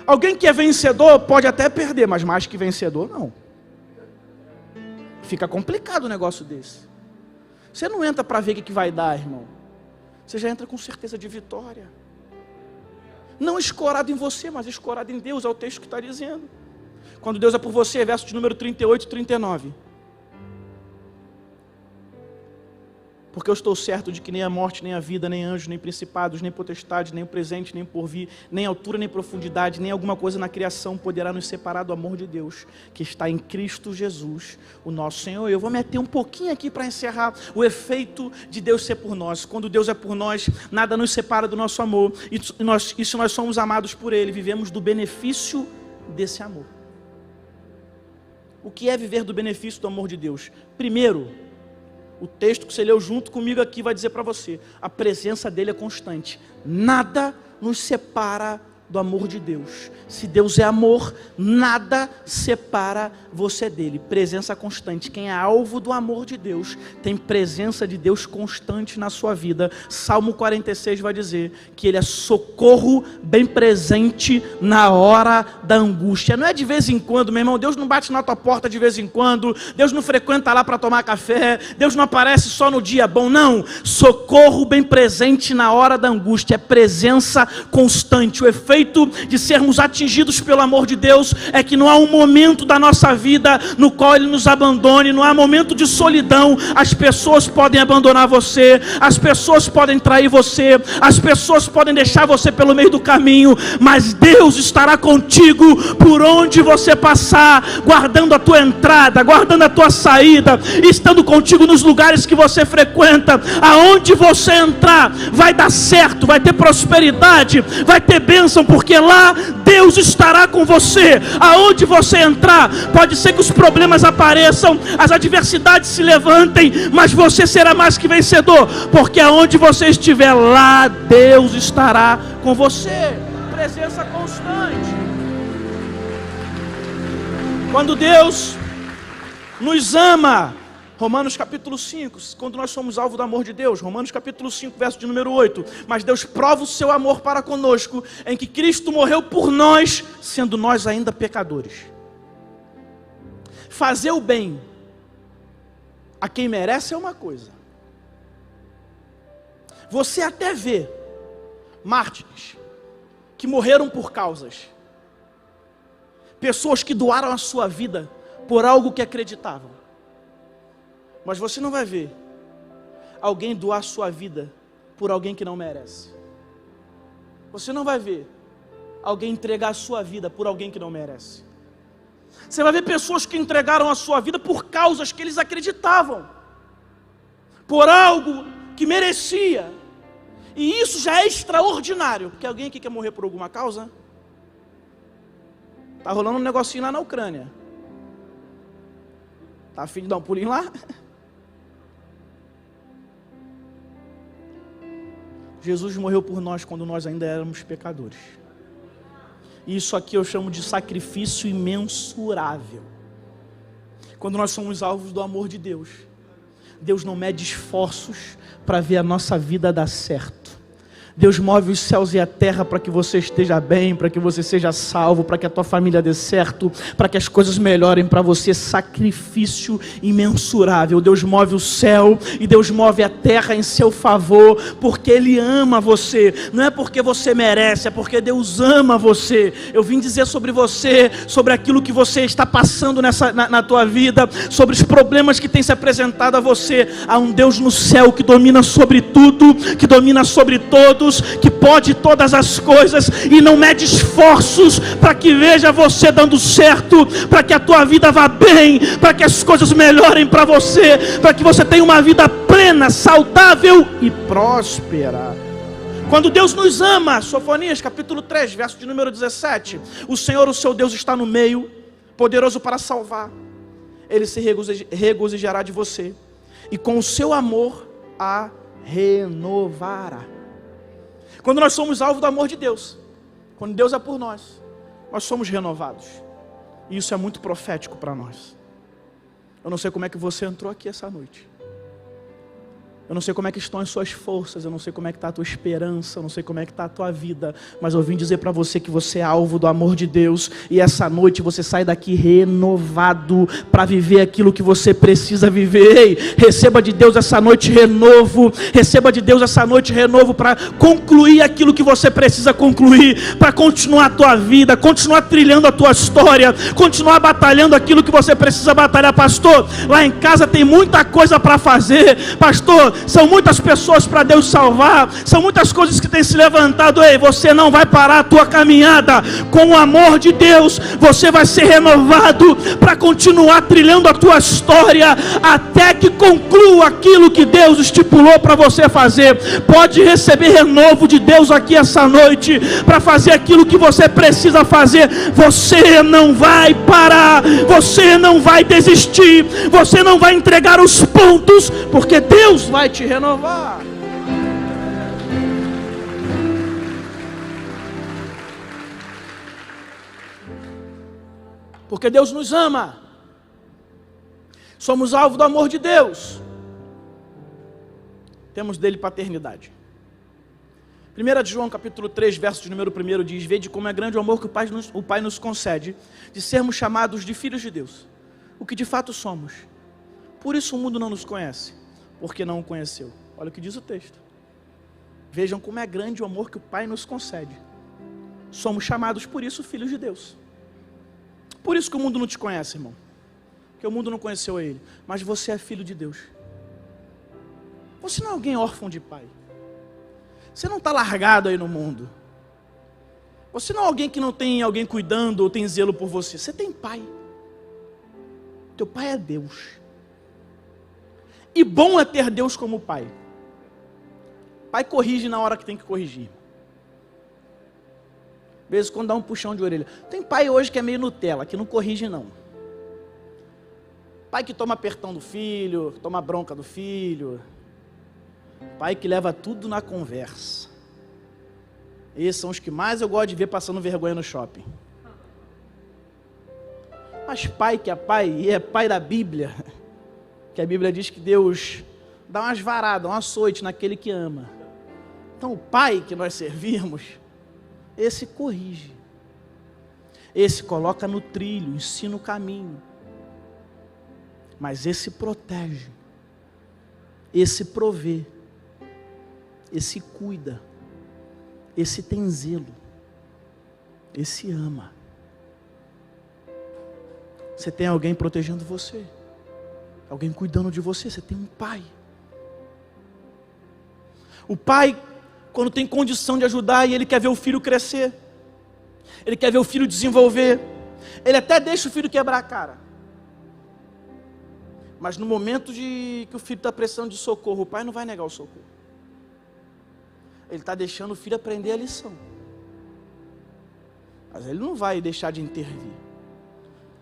S1: Alguém que é vencedor pode até perder, mas mais que vencedor, não. Fica complicado um negócio desse. Você não entra para ver o que vai dar, irmão. Você já entra com certeza de vitória. Não escorado em você, mas escorado em Deus, é o texto que está dizendo. Quando Deus é por você, verso de número 38 e 39. Porque eu estou certo de que nem a morte, nem a vida, nem anjos, nem principados, nem potestades, nem o presente, nem o porvir, nem altura, nem profundidade, nem alguma coisa na criação poderá nos separar do amor de Deus, que está em Cristo Jesus, o nosso Senhor. Eu vou meter um pouquinho aqui para encerrar o efeito de Deus ser por nós. Quando Deus é por nós, nada nos separa do nosso amor. E se nós somos amados por Ele, vivemos do benefício desse amor. O que é viver do benefício do amor de Deus? Primeiro, o texto que você leu junto comigo aqui vai dizer para você, a presença dele é constante. Nada nos separa do amor de Deus. Se Deus é amor, nada separa você dele. Presença constante. Quem é alvo do amor de Deus, tem presença de Deus constante na sua vida. Salmo 46 vai dizer que ele é socorro bem presente na hora da angústia. Não é de vez em quando, meu irmão. Deus não bate na tua porta de vez em quando. Deus não frequenta lá para tomar café. Deus não aparece só no dia bom. Não. Socorro bem presente na hora da angústia. É presença constante. O efeito de sermos atingidos pelo amor de Deus é que não há um momento da nossa vida no qual Ele nos abandone, não há momento de solidão. As pessoas podem abandonar você, as pessoas podem trair você, as pessoas podem deixar você pelo meio do caminho, mas Deus estará contigo por onde você passar, guardando a tua entrada, guardando a tua saída, estando contigo nos lugares que você frequenta. Aonde você entrar, vai dar certo, vai ter prosperidade, vai ter bênção, porque lá Deus estará com você. Aonde você entrar, pode ser que os problemas apareçam, as adversidades se levantem, mas você será mais que vencedor, porque aonde você estiver, lá Deus estará com você. Presença constante. Quando Deus nos ama, Romanos capítulo 5, quando nós somos alvo do amor de Deus, Romanos capítulo 5, verso de número 8, mas Deus prova o seu amor para conosco, em que Cristo morreu por nós, sendo nós ainda pecadores. Fazer o bem a quem merece é uma coisa. Você até vê mártires que morreram por causas, pessoas que doaram a sua vida por algo que acreditavam. Mas você não vai ver alguém doar sua vida por alguém que não merece. Você não vai ver alguém entregar a sua vida por alguém que não merece. Você vai ver pessoas que entregaram a sua vida por causas que eles acreditavam, por algo que merecia. E isso já é extraordinário. Porque alguém aqui quer morrer por alguma causa? Está rolando um negocinho lá na Ucrânia. Está a fim de dar um pulinho lá? Jesus morreu por nós quando nós ainda éramos pecadores. Isso aqui eu chamo de sacrifício imensurável. Quando nós somos alvos do amor de Deus, Deus não mede esforços para ver a nossa vida dar certo. Deus move os céus e a terra para que você esteja bem, para que você seja salvo, para que a tua família dê certo, para que as coisas melhorem para você. Sacrifício imensurável. Deus move o céu e Deus move a terra em seu favor, porque Ele ama você. Não é porque você merece, é porque Deus ama você. Eu vim dizer sobre você, sobre aquilo que você está passando na tua vida, sobre os problemas que têm se apresentado a você. Há um Deus no céu que domina sobre tudo, que domina sobre todos, todos, que pode todas as coisas e não mede esforços para que veja você dando certo, para que a tua vida vá bem, para que as coisas melhorem para você, para que você tenha uma vida plena, saudável e próspera. Quando Deus nos ama, Sofonias capítulo 3, verso de número 17, o Senhor, o seu Deus, está no meio, poderoso para salvar. Ele se regozijará de você, e com o seu amor a renovará. Quando nós somos alvo do amor de Deus, quando Deus é por nós, nós somos renovados. E isso é muito profético para nós. Eu não sei como é que você entrou aqui essa noite. Eu não sei como é que estão as suas forças, eu não sei como é que está a tua esperança, eu não sei como é que está a tua vida, mas eu vim dizer para você que você é alvo do amor de Deus, e essa noite você sai daqui renovado, para viver aquilo que você precisa viver. Ei, receba de Deus essa noite renovo, receba de Deus essa noite renovo, para concluir aquilo que você precisa concluir, para continuar a tua vida, continuar trilhando a tua história, continuar batalhando aquilo que você precisa batalhar. Pastor, lá em casa tem muita coisa para fazer, pastor, são muitas pessoas para Deus salvar, são muitas coisas que têm se levantado. Ei, você não vai parar a tua caminhada. Com o amor de Deus, você vai ser renovado para continuar trilhando a tua história, até que conclua aquilo que Deus estipulou para você fazer. Pode receber renovo de Deus aqui essa noite, para fazer aquilo que você precisa fazer. Você não vai parar, você não vai desistir, você não vai entregar os pontos, porque Deus vai te renovar. Porque Deus nos ama. Somos alvo do amor de Deus. Temos dele paternidade. 1 de João capítulo 3, verso de número 1 diz: vede como é grande o amor que o Pai nos concede, de sermos chamados de filhos de Deus, o que de fato somos. Por isso o mundo não nos conhece, porque não o conheceu. Olha o que diz o texto. Vejam como é grande o amor que o Pai nos concede. Somos chamados por isso filhos de Deus. Por isso que o mundo não te conhece, irmão, porque o mundo não conheceu ele. Mas você é filho de Deus. Você não é alguém órfão de pai. Você não está largado aí no mundo. Você não é alguém que não tem alguém cuidando ou tem zelo por você. Você tem pai. Teu pai é Deus. E bom é ter Deus como pai. Pai corrige na hora que tem que corrigir. Às vezes quando dá um puxão de orelha. Tem pai hoje que é meio Nutella, que não corrige não. Pai que toma apertão do filho, toma bronca do filho. Pai que leva tudo na conversa. Esses são os que mais eu gosto de ver passando vergonha no shopping. Mas pai que é pai, e é pai da Bíblia, que a Bíblia diz que Deus dá umas varadas, um açoite naquele que ama. Então o pai que nós servimos, esse corrige. Esse coloca no trilho, ensina o caminho. Mas esse protege. Esse provê. Esse cuida. Esse tem zelo. Esse ama. Você tem alguém protegendo você. Alguém cuidando de você. Você tem um pai. O pai, quando tem condição de ajudar, e ele quer ver o filho crescer. Ele quer ver o filho desenvolver. Ele até deixa o filho quebrar a cara. Mas no momento que o filho está precisando de socorro, o pai não vai negar o socorro. Ele está deixando o filho aprender a lição. Mas ele não vai deixar de intervir.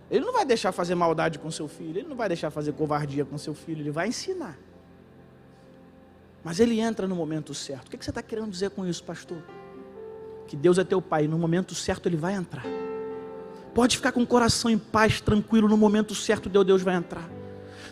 S1: Ele não vai deixar fazer maldade com seu filho. Ele não vai deixar fazer covardia com seu filho. Ele vai ensinar. Mas ele entra no momento certo. O que você está querendo dizer com isso, pastor? Que Deus é teu pai. No momento certo ele vai entrar. Pode ficar com o coração em paz, tranquilo. No momento certo Deus vai entrar.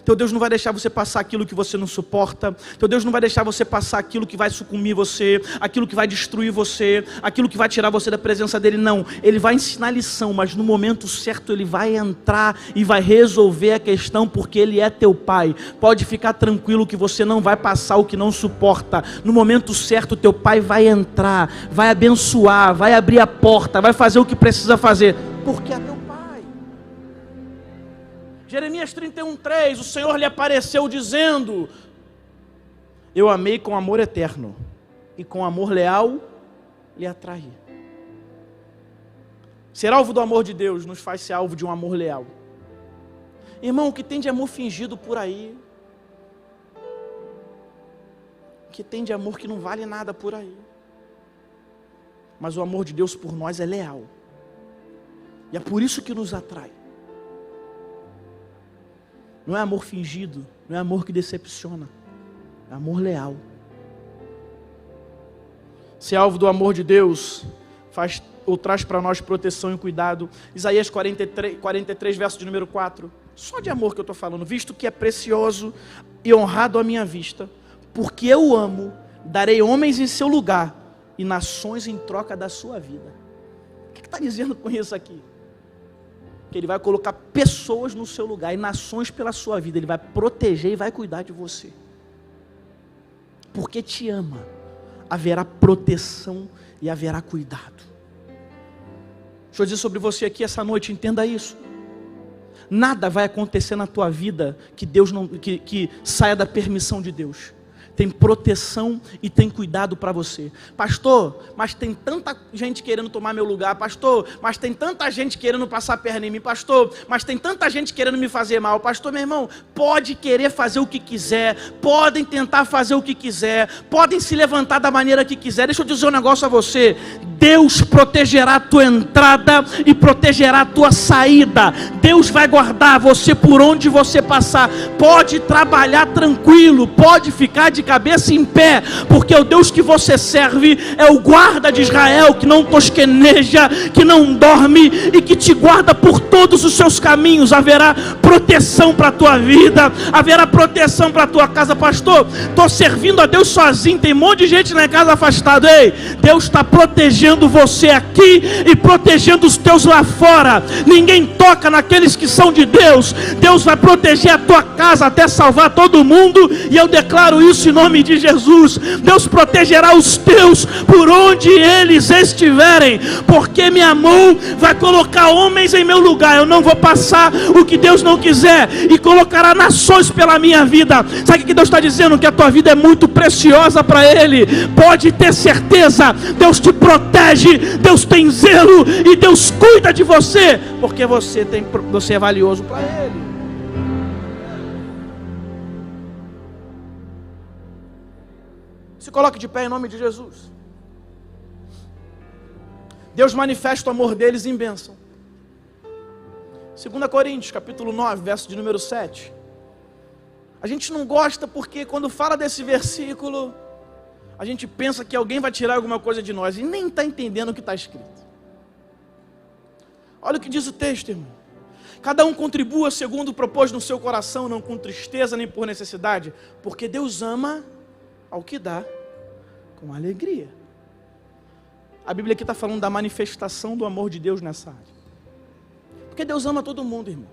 S1: Teu Deus não vai deixar você passar aquilo que você não suporta. Teu Deus não vai deixar você passar aquilo que vai sucumbir você, aquilo que vai destruir você, aquilo que vai tirar você da presença dele. Não, ele vai ensinar lição, mas no momento certo ele vai entrar e vai resolver a questão, porque ele é teu pai. Pode ficar tranquilo que você não vai passar o que não suporta. No momento certo teu pai vai entrar, vai abençoar, vai abrir a porta, vai fazer o que precisa fazer, porque é teu pai. Jeremias 31:3, o Senhor lhe apareceu dizendo: eu amei com amor eterno, e com amor leal lhe atrair. Ser alvo do amor de Deus nos faz ser alvo de um amor leal. Irmão, o que tem de amor fingido por aí, o que tem de amor que não vale nada por aí, mas o amor de Deus por nós é leal, e é por isso que nos atrai. Não é amor fingido, não é amor que decepciona, é amor leal. Ser alvo do amor de Deus faz ou traz para nós proteção e cuidado. Isaías 43, verso de número 4. Só de amor que eu estou falando. Visto que é precioso e honrado à minha vista, porque eu amo, darei homens em seu lugar e nações em troca da sua vida. O que está dizendo com isso aqui? Que Ele vai colocar pessoas no seu lugar e nações pela sua vida. Ele vai proteger e vai cuidar de você. Porque te ama, haverá proteção e haverá cuidado. Deixa eu dizer sobre você aqui essa noite, entenda isso. Nada vai acontecer na tua vida que Deus não, que saia da permissão de Deus. Tem proteção e tem cuidado para você. Pastor, mas tem tanta gente querendo tomar meu lugar. Pastor, mas tem tanta gente querendo passar a perna em mim. Pastor, mas tem tanta gente querendo me fazer mal. Pastor, meu irmão, pode querer fazer o que quiser, podem tentar fazer o que quiser, podem se levantar da maneira que quiser. Deixa eu dizer um negócio a você. Deus protegerá a tua entrada e protegerá a tua saída. Deus vai guardar você por onde você passar. Pode trabalhar tranquilo, pode ficar de cabeça em pé, porque o Deus que você serve é o guarda de Israel, que não tosqueneja, que não dorme e que te guarda por todos os seus caminhos. Haverá proteção para a tua vida, haverá proteção para a tua casa. Pastor, estou servindo a Deus sozinho, tem um monte de gente na casa afastada. Ei, Deus está protegendo você aqui e protegendo os teus lá fora. Ninguém toca naqueles que são de Deus. Deus vai proteger a tua casa até salvar todo mundo, e eu declaro isso em nome de Jesus. Deus protegerá os teus por onde eles estiverem, porque me amou, vai colocar homens em meu lugar. Eu não vou passar o que Deus não quiser, e colocará nações pela minha vida. Sabe o que Deus está dizendo? Que a tua vida é muito preciosa para Ele. Pode ter certeza, Deus te protege, Deus tem zelo e Deus cuida de você, porque você é valioso para Ele. Se coloque de pé em nome de Jesus. Deus manifesta o amor deles em bênção. 2 Coríntios, capítulo 9, verso de número 7. A gente não gosta porque quando fala desse versículo, a gente pensa que alguém vai tirar alguma coisa de nós e nem está entendendo o que está escrito. Olha o que diz o texto, irmão. Cada um contribua segundo propôs no seu coração, não com tristeza nem por necessidade, porque Deus ama ao que dá com alegria. A Bíblia aqui está falando da manifestação do amor de Deus nessa área. Porque Deus ama todo mundo, irmão.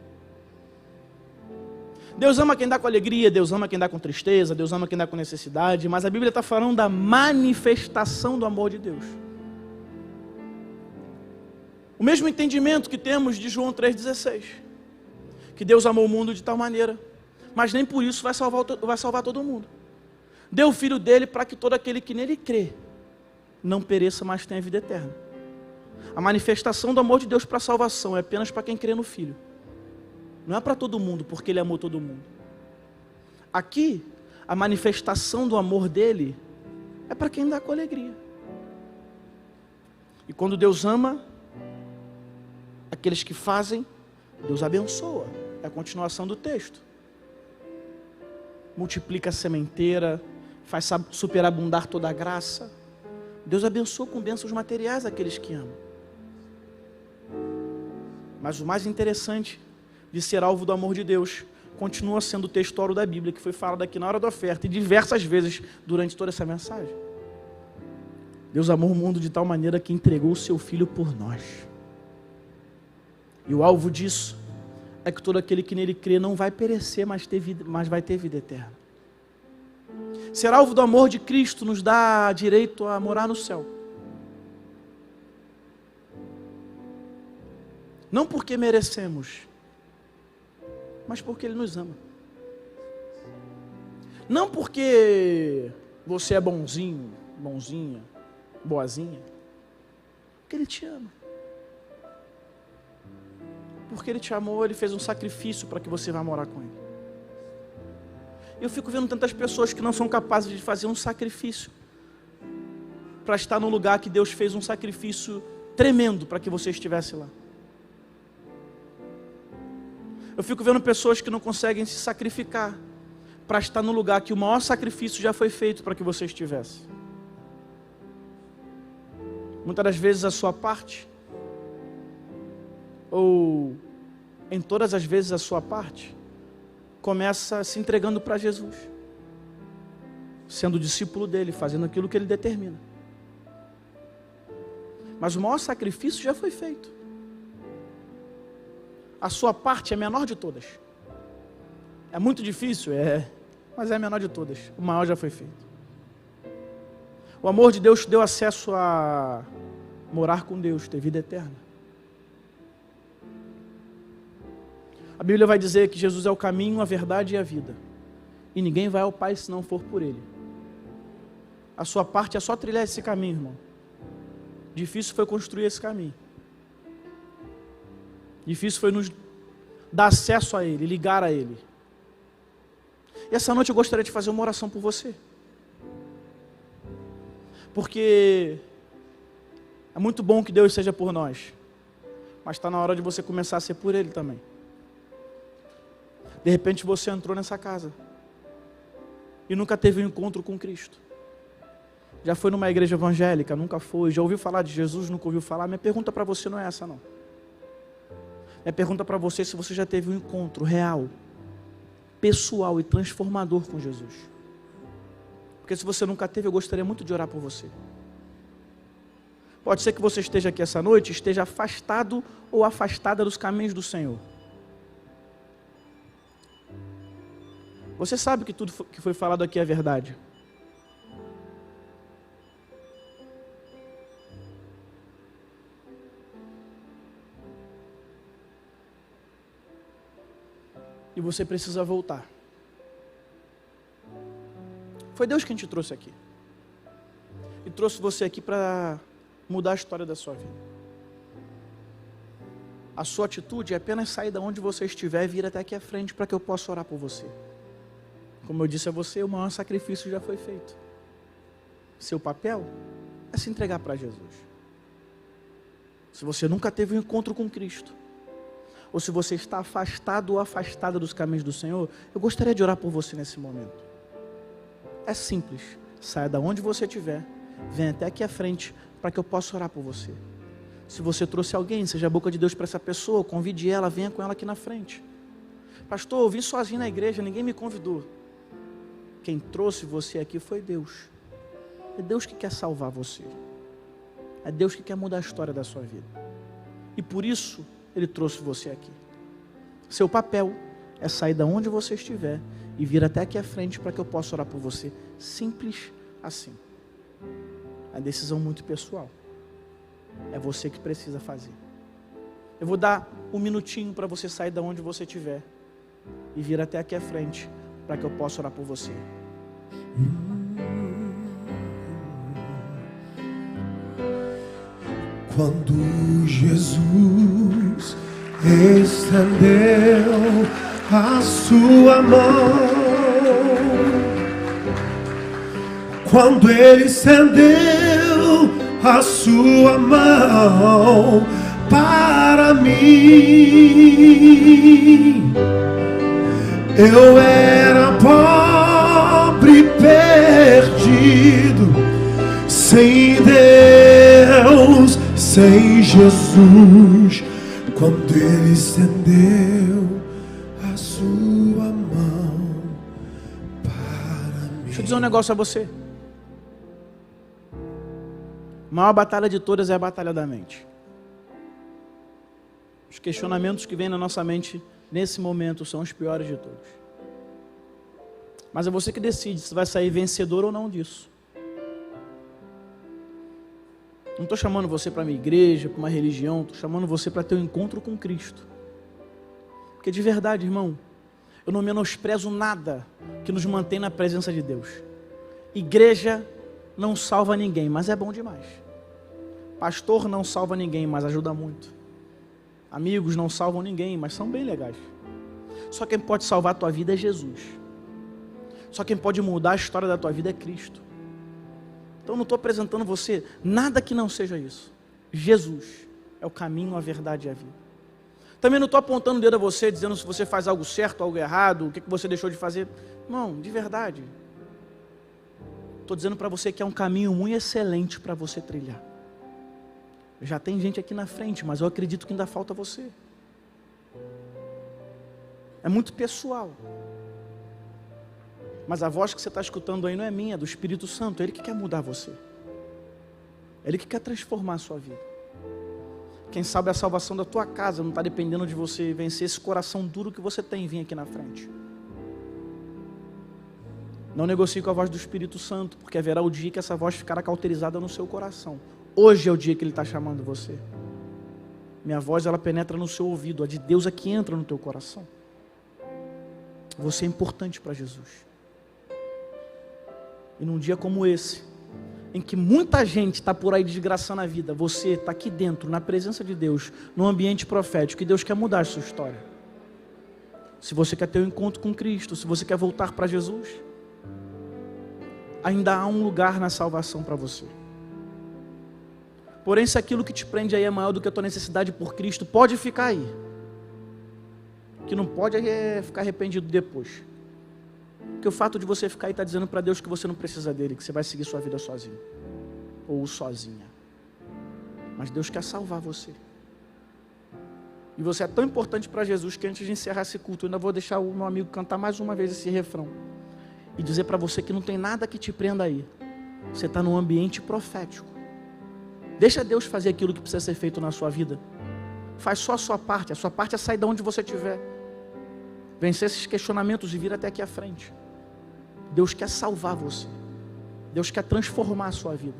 S1: Deus ama quem dá com alegria, Deus ama quem dá com tristeza, Deus ama quem dá com necessidade, mas a Bíblia está falando da manifestação do amor de Deus. O mesmo entendimento que temos de João 3,16, que Deus amou o mundo de tal maneira, mas nem por isso vai salvar todo mundo. Deu o Filho dele para que todo aquele que nele crê não pereça, mas tenha vida eterna. A manifestação do amor de Deus para a salvação é apenas para quem crê no Filho. Não é para todo mundo, porque Ele amou todo mundo. Aqui, a manifestação do amor dele é para quem dá com alegria. E quando Deus ama aqueles que fazem, Deus abençoa. É a continuação do texto. Multiplica a sementeira, faz superabundar toda a graça. Deus abençoa com bênçãos materiais aqueles que amam. Mas o mais interessante de ser alvo do amor de Deus continua sendo o textório da Bíblia, que foi falado aqui na hora da oferta e diversas vezes durante toda essa mensagem. Deus amou o mundo de tal maneira que entregou o seu Filho por nós. E o alvo disso é que todo aquele que nele crê não vai perecer, mas vai ter vida eterna. Ser alvo do amor de Cristo nos dá direito a morar no céu. Não porque merecemos, mas porque Ele nos ama. Não porque você é bonzinho, bonzinha, boazinha? Porque Ele te ama. Porque Ele te amou, Ele fez um sacrifício para que você vá morar com Ele. Eu fico vendo tantas pessoas que não são capazes de fazer um sacrifício para estar no lugar que Deus fez um sacrifício tremendo para que você estivesse lá. Eu fico vendo pessoas que não conseguem se sacrificar para estar no lugar que o maior sacrifício já foi feito para que você estivesse. Muitas das vezes a sua parte, ou em todas as vezes a sua parte, começa se entregando para Jesus, sendo discípulo dele, fazendo aquilo que ele determina. Mas o maior sacrifício já foi feito. A sua parte é a menor de todas. É muito difícil, mas é a menor de todas. O maior já foi feito. O amor de Deus te deu acesso a morar com Deus, ter vida eterna. A Bíblia vai dizer que Jesus é o caminho, a verdade e a vida. E ninguém vai ao Pai se não for por Ele. A sua parte é só trilhar esse caminho, irmão. Difícil foi construir esse caminho. Difícil foi nos dar acesso a Ele, ligar a Ele. E essa noite eu gostaria de fazer uma oração por você. Porque é muito bom que Deus seja por nós, mas está na hora de você começar a ser por Ele também. De repente você entrou nessa casa e nunca teve um encontro com Cristo. Já foi numa igreja evangélica, nunca foi. Já ouviu falar de Jesus, nunca ouviu falar. Minha pergunta para você não é essa, não. Minha pergunta para você é se você já teve um encontro real, pessoal e transformador com Jesus. Porque se você nunca teve, eu gostaria muito de orar por você. Pode ser que você esteja aqui essa noite, esteja afastado ou afastada dos caminhos do Senhor. Você sabe que tudo que foi falado aqui é verdade. E você precisa voltar. Foi Deus quem te trouxe aqui. E trouxe você aqui para mudar a história da sua vida. A sua atitude é apenas sair da onde você estiver e vir até aqui à frente para que eu possa orar por você. Como eu disse a você, o maior sacrifício já foi feito. Seu papel é se entregar para Jesus. Se você nunca teve um encontro com Cristo, ou se você está afastado ou afastada dos caminhos do Senhor, eu gostaria de orar por você nesse momento. É simples. Saia da onde você estiver, venha até aqui à frente para que eu possa orar por você. Se você trouxe alguém, seja a boca de Deus para essa pessoa, convide ela, venha com ela aqui na frente. Pastor, eu vim sozinho na igreja, ninguém me convidou. Quem trouxe você aqui foi Deus. É Deus que quer salvar você. É Deus que quer mudar a história da sua vida. E por isso Ele trouxe você aqui. Seu papel é sair da onde você estiver e vir até aqui à frente para que eu possa orar por você. Simples assim. É decisão muito pessoal. É você que precisa fazer. Eu vou dar um minutinho para você sair da onde você estiver e vir até aqui à frente para que eu possa orar por você.
S2: Quando Jesus estendeu a sua mão, quando Ele estendeu a sua mão para mim, eu era pobre, perdido, sem Deus, sem Jesus. Quando Ele estendeu a sua mão para mim.
S1: Deixa eu dizer um negócio a você. A maior batalha de todas é a batalha da mente. Os questionamentos que vêm na nossa mente nesse momento são os piores de todos. Mas é você que decide se vai sair vencedor ou não disso. Não estou chamando você para uma igreja, para uma religião, estou chamando você para ter um encontro com Cristo. Porque de verdade, irmão, eu não menosprezo nada que nos mantém na presença de Deus. Igreja não salva ninguém, mas é bom demais. Pastor não salva ninguém, mas ajuda muito. Amigos não salvam ninguém, mas são bem legais. Só quem pode salvar a tua vida é Jesus. Só quem pode mudar a história da tua vida é Cristo. Então não estou apresentando você nada que não seja isso. Jesus é o caminho, a verdade e a vida. Também não estou apontando o dedo a você, dizendo se você faz algo certo, algo errado, o que você deixou de fazer. Não, de verdade. Estou dizendo para você que é um caminho muito excelente para você trilhar. Já tem gente aqui na frente, mas eu acredito que ainda falta você. É muito pessoal. Mas a voz que você está escutando aí não é minha, é do Espírito Santo. É Ele que quer mudar você. É Ele que quer transformar a sua vida. Quem sabe a salvação da tua casa não está dependendo de você vencer esse coração duro que você tem em vir aqui na frente. Não negocie com a voz do Espírito Santo, porque haverá o dia que essa voz ficará cauterizada no seu coração. Hoje é o dia que Ele está chamando você. Minha voz, ela penetra no seu ouvido. A de Deus é que entra no teu coração. Você é importante para Jesus. E num dia como esse, em que muita gente está por aí desgraçando a vida, você está aqui dentro, na presença de Deus, num ambiente profético, e Deus quer mudar a sua história. Se você quer ter um encontro com Cristo, se você quer voltar para Jesus, ainda há um lugar na salvação para você. Porém, se aquilo que te prende aí é maior do que a tua necessidade por Cristo, pode ficar aí. O que não pode é ficar arrependido depois. Porque o fato de você ficar aí está dizendo para Deus que você não precisa dele, que você vai seguir sua vida sozinho. Ou sozinha. Mas Deus quer salvar você. E você é tão importante para Jesus que antes de encerrar esse culto, eu ainda vou deixar o meu amigo cantar mais uma vez esse refrão. E dizer para você que não tem nada que te prenda aí. Você está num ambiente profético. Deixa Deus fazer aquilo que precisa ser feito na sua vida. Faz só a sua parte é sair de onde você estiver. Vencer esses questionamentos e vir até aqui à frente. Deus quer salvar você. Deus quer transformar a sua vida.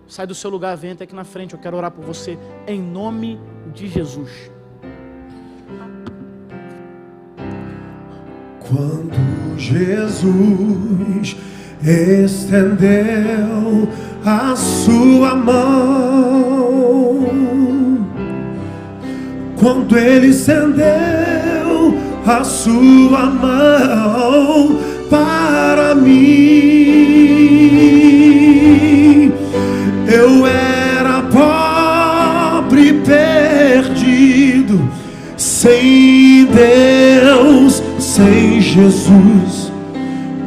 S1: Sai do seu lugar, vem até aqui na frente, eu quero orar por você, em nome de Jesus.
S2: Quando Jesus estendeu a sua mão, quando Ele estendeu a sua mão para mim, eu era pobre, perdido, sem Deus, sem Jesus.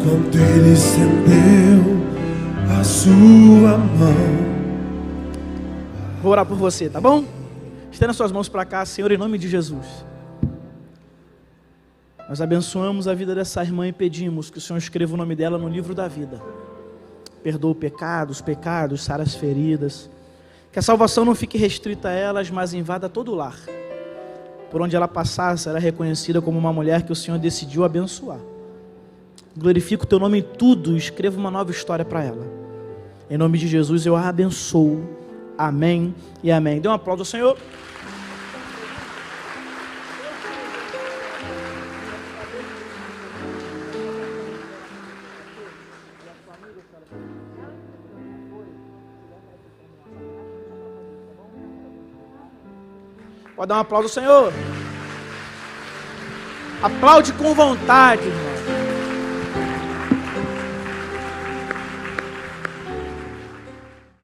S2: Quando Ele estendeu a sua mão.
S1: Vou orar por você, tá bom? Estenda suas mãos para cá, Senhor, em nome de Jesus. Nós abençoamos a vida dessa irmã e pedimos que o Senhor escreva o nome dela no livro da vida. Perdoa os pecados, sara as feridas. Que a salvação não fique restrita a elas, mas invada todo o lar. Por onde ela passar, será reconhecida como uma mulher que o Senhor decidiu abençoar. Glorifica o teu nome em tudo e escreva uma nova história para ela. Em nome de Jesus eu a abençoo. Amém e amém. Dê um aplauso ao Senhor. Pode dar um aplauso ao Senhor. Aplaude com vontade, irmão.